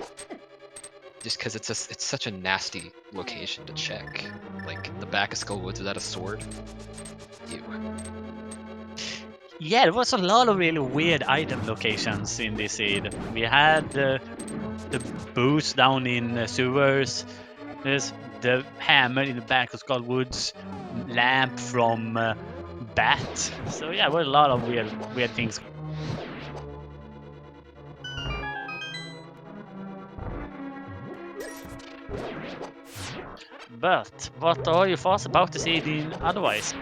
Just because it's such a nasty location to check. Like, the back of Skull Woods without a sword. Ew. Yeah, there was a lot of really weird item locations in this seed. We had the boost down in sewers. There's the hammer in the back of Skull Woods. Lamp from Bat. So yeah, there were a lot of weird things. But what are your thoughts about the seed in otherwise?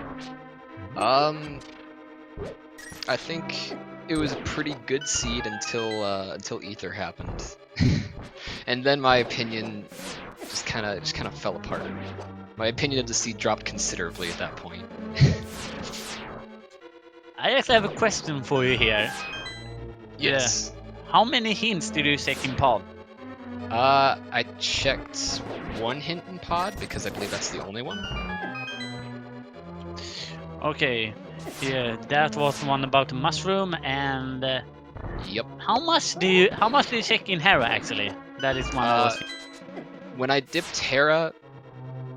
I think it was a pretty good seed until Ether happened, and then my opinion just kind of fell apart. My opinion of the seed dropped considerably at that point. I actually have a question for you here. Yes. How many hints did you check in pod? I checked 1 hint in pod because I believe that's the only one. Okay, yeah, that was one about the mushroom, and Yep. how much do you check in Hera actually? That is one of those. When I dipped Hera,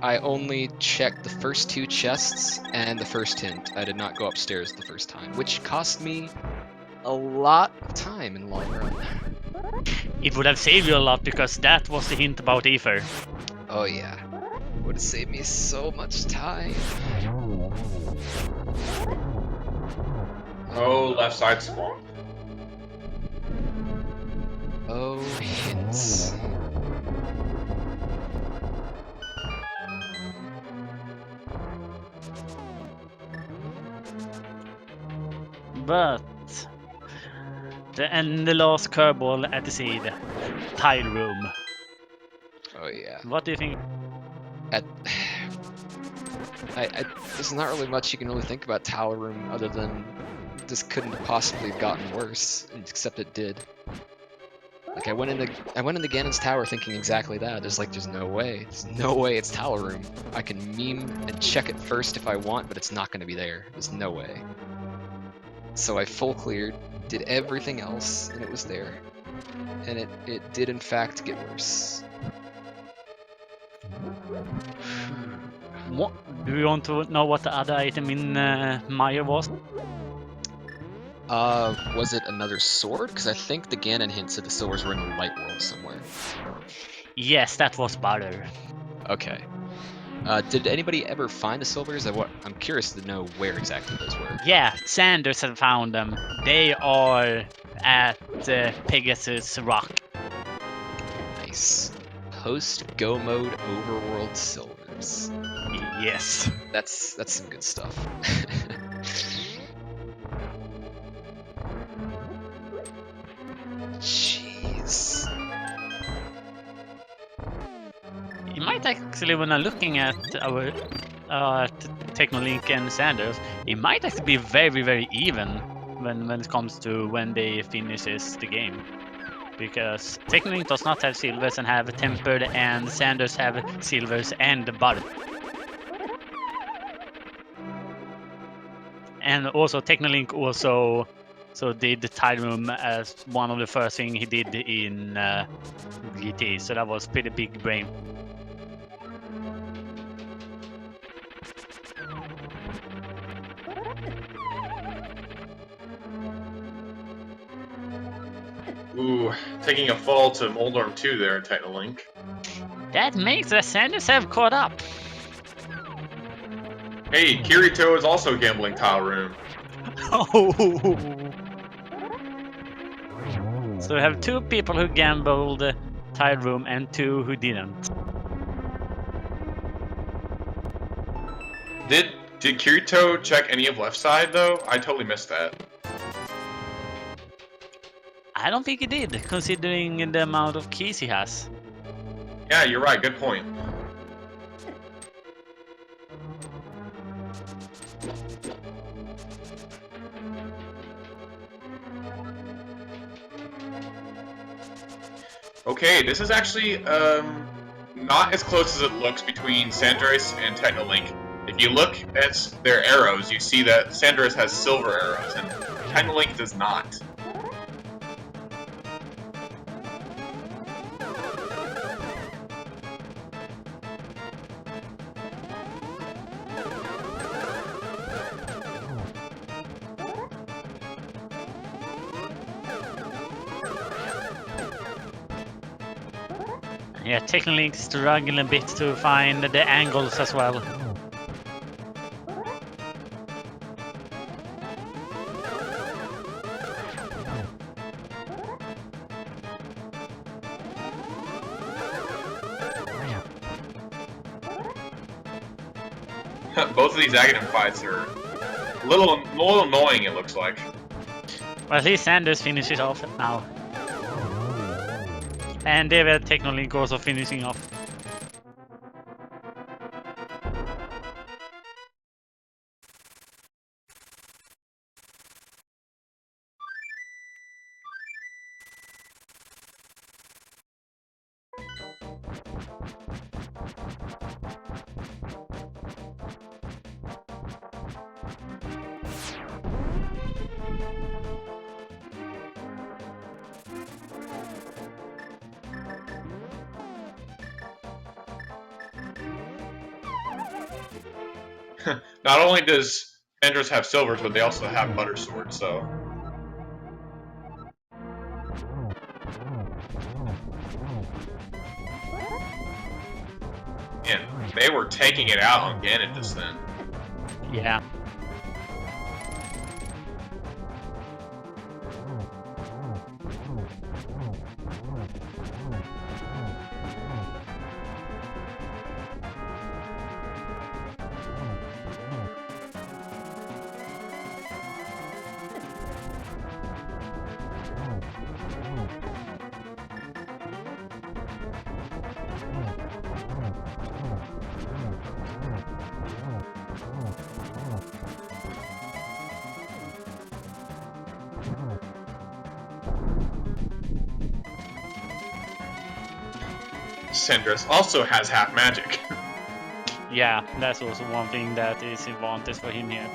I only checked the first 2 chests and the first hint. I did not go upstairs the first time, which cost me a lot of time in the long run. It would have saved you a lot because that was the hint about Ether. Oh yeah, would have saved me so much time. Oh, left side swamp. Oh, hints. But the last curveball at the seed, tile room. Oh yeah. What do you think? There's not really much you can really think about Tower Room other than this couldn't have possibly have gotten worse, except it did. Like I went into Ganon's Tower thinking exactly that. There's no way. There's no way it's Tower Room. I can meme and check it first if I want, but it's not going to be there. There's no way. So I full cleared, did everything else, and it was there. And it did in fact get worse. What do you want to know? What the other item in Maya was? Was it another sword? Because I think the Ganon hint said the swords were in the light world somewhere. Yes, that was butter. Okay. Did anybody ever find the silvers? I'm curious to know where exactly those were. Yeah, Sanders had found them. They are at Pegasus Rock. Nice. Post-go mode overworld silvers. Yes. That's some good stuff. Jeez. You might actually, when I'm looking at our Technolink and Sanders, it might actually be very, very even when it comes to when they finishes the game. Because Technolink does not have silvers and have tempered, and Sanders have silvers and butter. And also Technolink also did the tile room as one of the first thing he did in GT, so that was pretty big brain. Ooh, taking a fall to Moldorm 2 there, Technolink. That makes the Sanders have caught up. Hey, Kirito is also gambling tile room. Oh. So we have two people who gambled tile room and two who didn't. Did Kirito check any of left side though? I totally missed that. I don't think he did, considering the amount of keys he has. Yeah, you're right. Good point. Okay, this is actually not as close as it looks between Sandres and Technolink. If you look at their arrows, you see that Sandres has silver arrows and Technolink does not. Yeah, Technolink struggling a bit to find the angles as well. Both of these Aghanim fights are a little annoying, it looks like. Well, at least Sanders finishes off now. And David Technolink also finishing off. Not only does Sanders have silvers, but they also have butter swords, so. Man, they were taking it out on Ganon just then. Yeah. Sandris also has half magic. Yeah, that's also one thing that is advantage for him here.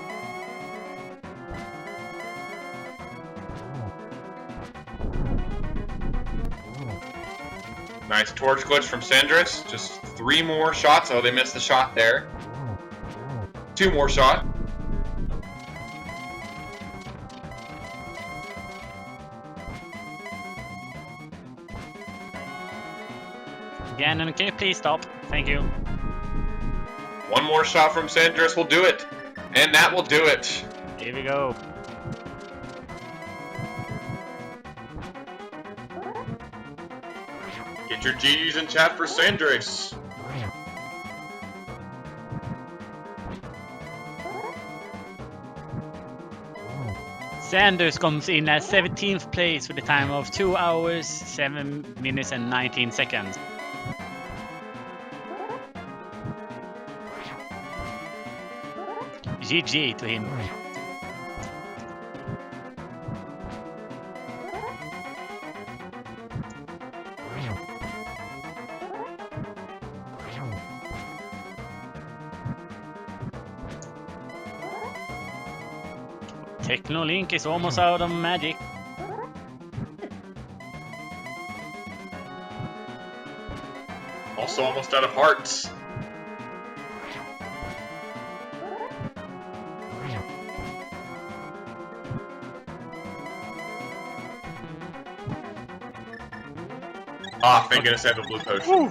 Nice torch glitch from Sandris. Just 3 more shots. Oh, they missed the shot there. 2 more shot. Gannon, can you please stop? Thank you. 1 more shot from Sandris will do it. And that will do it. Here we go. Get your GGs in chat for Sandris. Sanders comes in at 17th place with a time of 2 hours, 7 minutes and 19 seconds. GG to him. Technolink is almost out of magic. Also almost out of hearts. Ah, thank goodness I have a blue potion. Woo.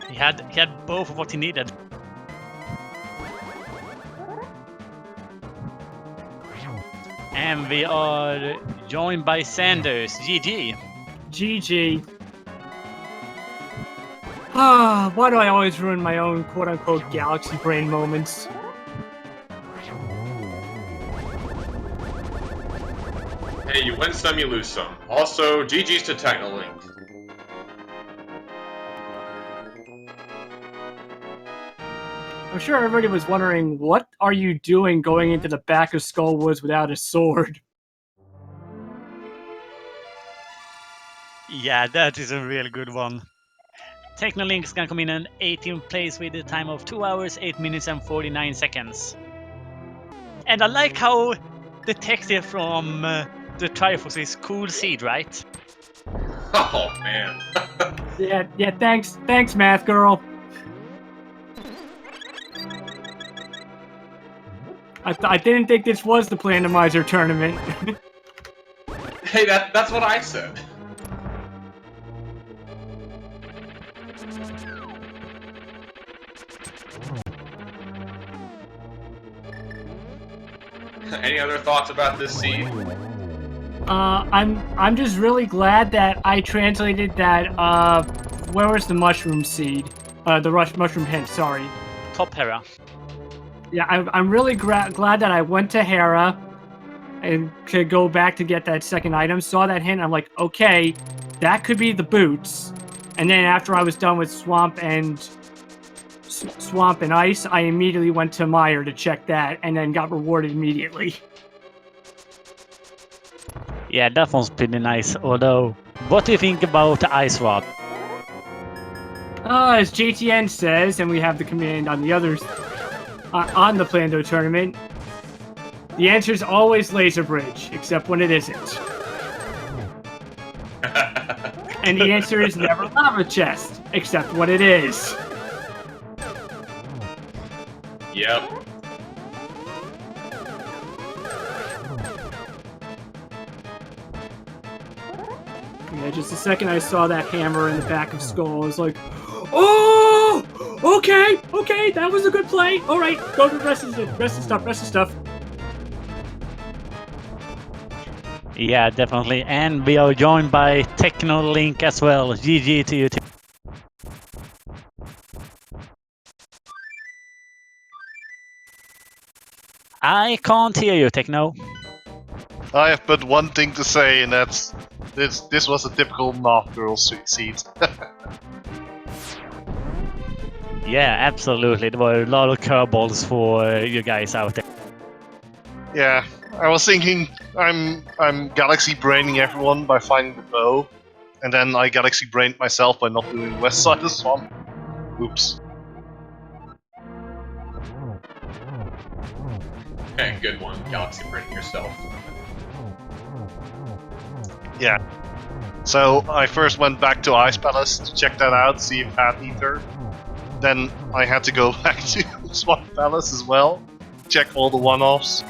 He had both of what he needed. And we are joined by Sanders. GG. GG. Ah, why do I always ruin my own quote-unquote galaxy brain moments? Hey, you win some, you lose some. Also, GG's to Technolink. I'm sure everybody was wondering, what are you doing going into the back of Skullwoods without a sword? Yeah, that is a really good one. Technolink is gonna come in 18th place with a time of 2 hours, 8 minutes and 49 seconds. And I like how the text here from the Triforce is cool seed, right? Oh, man. Yeah, thanks, math girl. I didn't think this was the Randomizer tournament. Hey, that's what I said. Any other thoughts about this seed? I'm just really glad that I translated that, where was the mushroom seed? The mushroom hint, sorry. Top Hera. Yeah, I'm really glad that I went to Hera and could go back to get that second item, saw that hint, I'm like, okay, that could be the boots. And then after I was done with Swamp and Ice, I immediately went to Meyer to check that, and then got rewarded immediately. Yeah, that one's pretty nice. Although, what do you think about the Ice Rod? As JTN says, and we have the command on the others, on the Plando tournament, the answer is always Laser Bridge, except when it isn't. And the answer is never Lava Chest, except when it is. Yep. Yeah, just the second I saw that hammer in the back of Skull, I was like, oh! Okay, that was a good play. All right, go to the rest of stuff. Yeah, definitely. And we are joined by Technolink as well. GG to you too. I can't hear you, Techno. I have but one thing to say, and that's this was a typical math girl seed. Yeah, absolutely. There were a lot of curveballs for you guys out there. Yeah, I was thinking I'm galaxy braining everyone by finding the bow, and then I galaxy brained myself by not doing west side of the swamp. Oops. Okay, good one. Galaxy braining yourself. Yeah. So I first went back to Ice Palace to check that out, see if it had ether. Then I had to go back to Swamp Palace as well, check all the one-offs.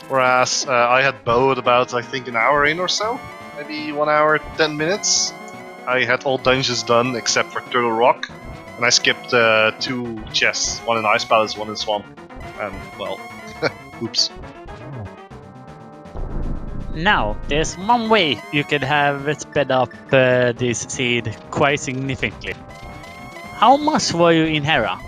Whereas I had bow at about, I think, an hour in or so. Maybe 1 hour, 10 minutes. I had all dungeons done except for Turtle Rock. And I skipped 2 chests, one in Ice Palace, one in Swamp. And, well, oops. Now, there's one way you could have sped up this seed quite significantly. How much were you in Hera?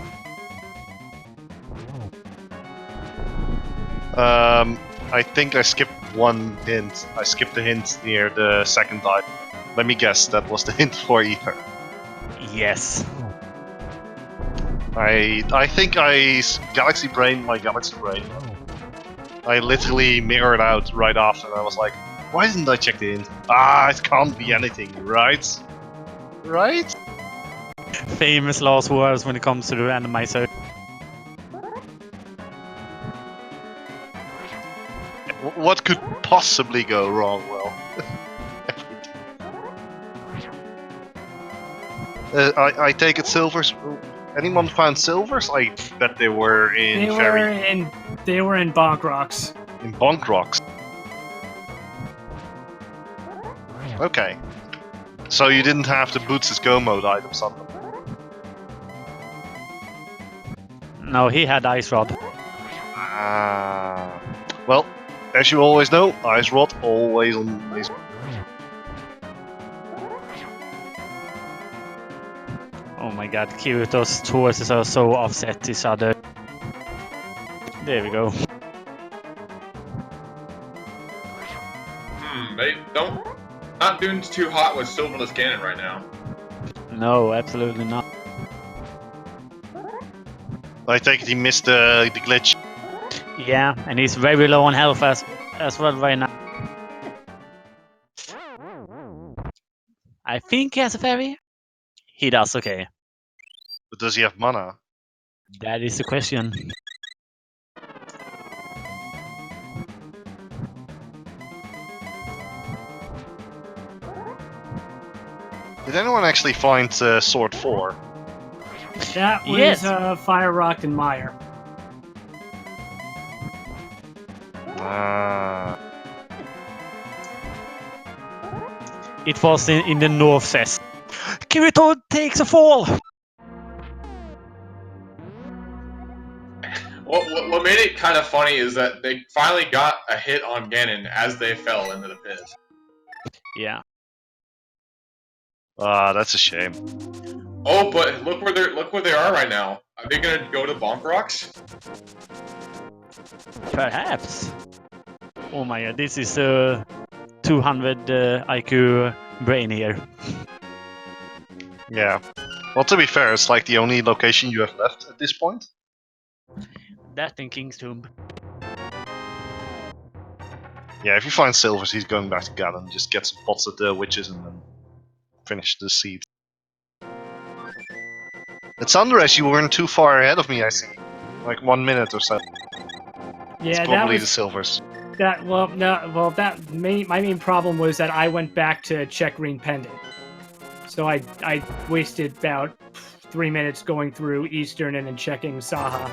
I think I skipped one hint. I skipped the hint near the second item. Let me guess, that was the hint for ether. Yes. I think I galaxy brained my galaxy brain. I literally mirrored out right after, and I was like, why didn't I check the hint? Ah, it can't be anything, right? Right? Famous last words when it comes to the randomizer. What could possibly go wrong? Well, I take it silvers. Anyone found silvers? I bet they were in Ferry. They were in Bonk Rocks. In Bonk Rocks. Okay. So you didn't have the Boots' Go mode items on them? No, he had Ice Rod. Ah. Well, as you always know, Ice Rod always on these. Oh my god, Kirito's choices are so offset each other. There we go. They don't... Not doing too hot with Silverless Ganon right now. No, absolutely not. I take it he missed the glitch. Yeah, and he's very low on health as well right now. I think he has a fairy. He does, okay. But does he have mana? That is the question. Did anyone actually find Sword 4? That was Yes. Fire Rock and Mire. Ah. It was in the north cess. Kirito takes a fall! What made it kind of funny is that they finally got a hit on Ganon as they fell into the pit. Yeah. Ah, that's a shame. Oh, but look where they are right now. Are they gonna go to Bonk Rocks? Perhaps. Oh my god, this is a 200 IQ brain here. Yeah. Well, to be fair, it's like the only location you have left at this point. That in King's Tomb. Yeah, if you find silvers, he's going back to Ganon. Just get some pots at the witches and then finish the seed. It's Andres, you weren't too far ahead of me, I see. Like 1 minute or so. Yeah, It's that probably was the silvers. that. Well, no, well, my main problem was that I went back to check Green Pendant, so I wasted about 3 minutes going through Eastern and then checking Saha.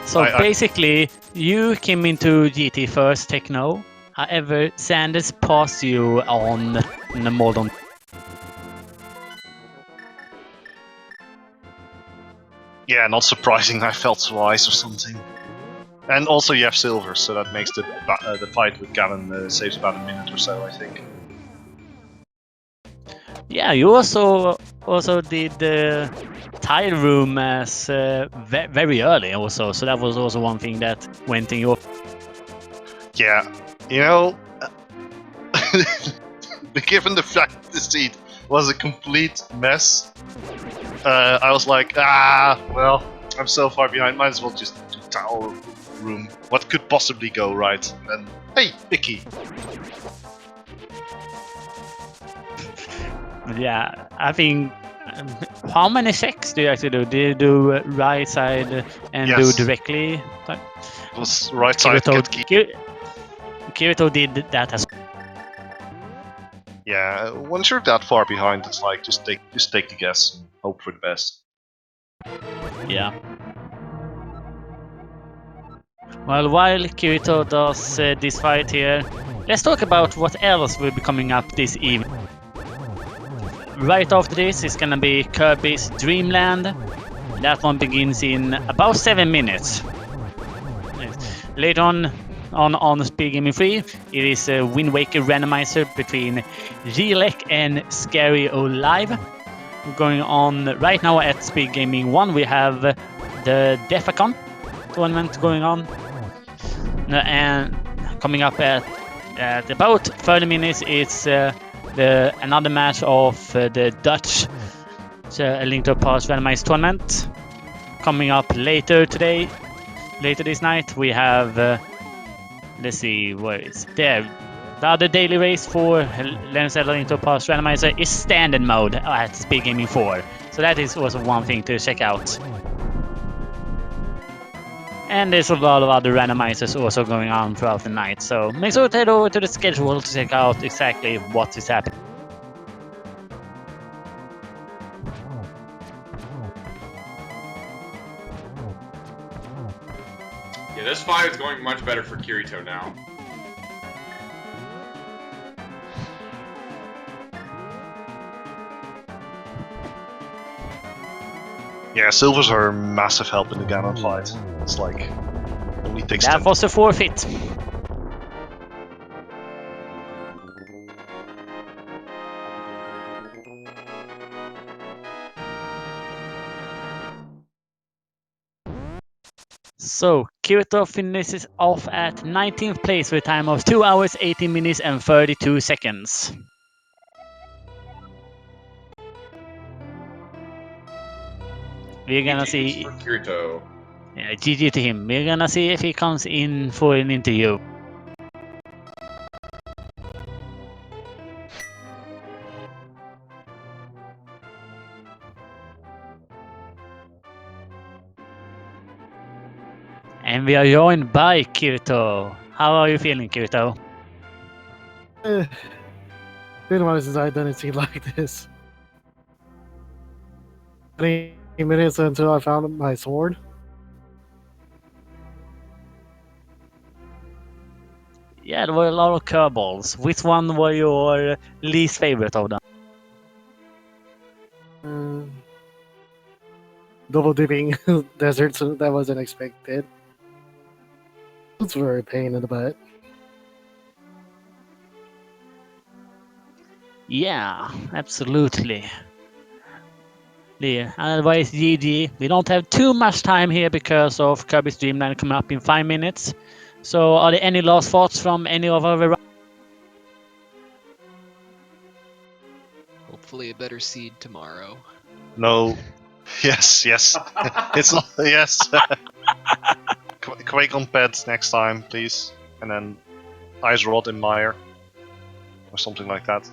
So basically, you came into GT first, Techno. However, Sanders passed you on the modern. Yeah, not surprising. I felt twice or something. And also you have silver, so that makes the fight with Ganon saves about a minute or so, I think. Yeah, you also did the tile room as very early also, so that was also one thing that went in your. Yeah, you know, given the fact the seed was a complete mess. I was like, well, I'm so far behind, might as well just do tower room. What could possibly go right? And then, hey, Vicky! Yeah, I think. How many checks do you actually do? Do you do right side and do Yes. directly? It was right side get key. Kirito did that as Yeah, once you're that far behind, it's like just take the guess and hope for the best. yeah. Well, while Kirito does this fight here, let's talk about what else will be coming up this evening. Right after this is gonna be Kirby's Dream Land. That one begins in about 7 minutes. Later on Speed Gaming 3, it is a Wind Waker randomizer between Relec and Scary O Live. Going on right now at Speed Gaming 1, we have the Defacon tournament going on. And coming up at about 30 minutes, it's another match of the Dutch A Link to the Past randomized tournament. Coming up later this night, we have let's see, where is there? The other daily race for Legend of Zelda: Link to the Past randomizer is standard mode at Speed Gaming 4. So that is also one thing to check out. And there's a lot of other randomizers also going on throughout the night, so make sure to head over to the schedule to check out exactly what is happening. Yeah, this fight is going much better for Kirito now. Yeah, silvers are massive help in the Ganon fight. It's like, only takes That 10. was a forfeit. So, Kirito finishes off at 19th place with a time of 2 hours, 18 minutes and 32 seconds. We're gonna see... For Kirito. Yeah, GG to him. We're gonna see if he comes in for an interview. And we are joined by Kirito. How are you feeling, Kirito? Been a while since I've done a scene like this. 20 minutes until I found my sword. Yeah, there were a lot of curveballs. Which one were your least favorite of them? Double dipping deserts, that wasn't expected. It's very pain in the butt. Yeah, absolutely. Yeah, otherwise, GG. We don't have too much time here because of Kirby's Dream Land coming up in 5 minutes. So, are there any last thoughts from any of our... Hopefully a better seed tomorrow. No. Yes. It's not. Yes. Quake on pads next time, please. And then Ice Rod in Mire. Or something like that.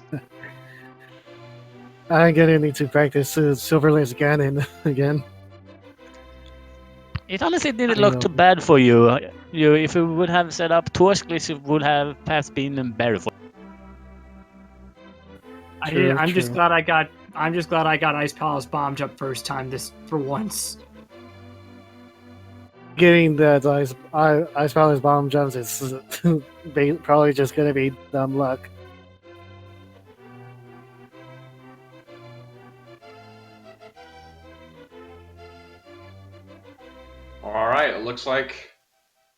I'm gonna need to practice Silverlands again. It honestly didn't look too bad for you. If you would have set up Torch Glitch, it would have perhaps been better for you. I'm just glad I got Ice Palace bombed up first time for once. Getting that Ice Palace bomb jumps is probably just gonna be dumb luck. Alright, it looks like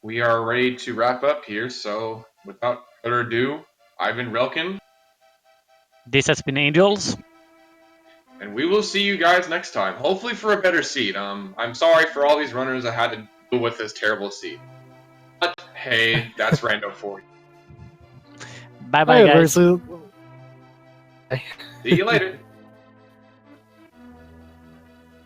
we are ready to wrap up here, so without further ado, Ivan Relkin, This has been Angels. and we will see you guys next time, hopefully for a better seed. I'm sorry for all these runners that had to deal with this terrible seed. But hey, that's rando for you. Bye-bye, guys. See you later.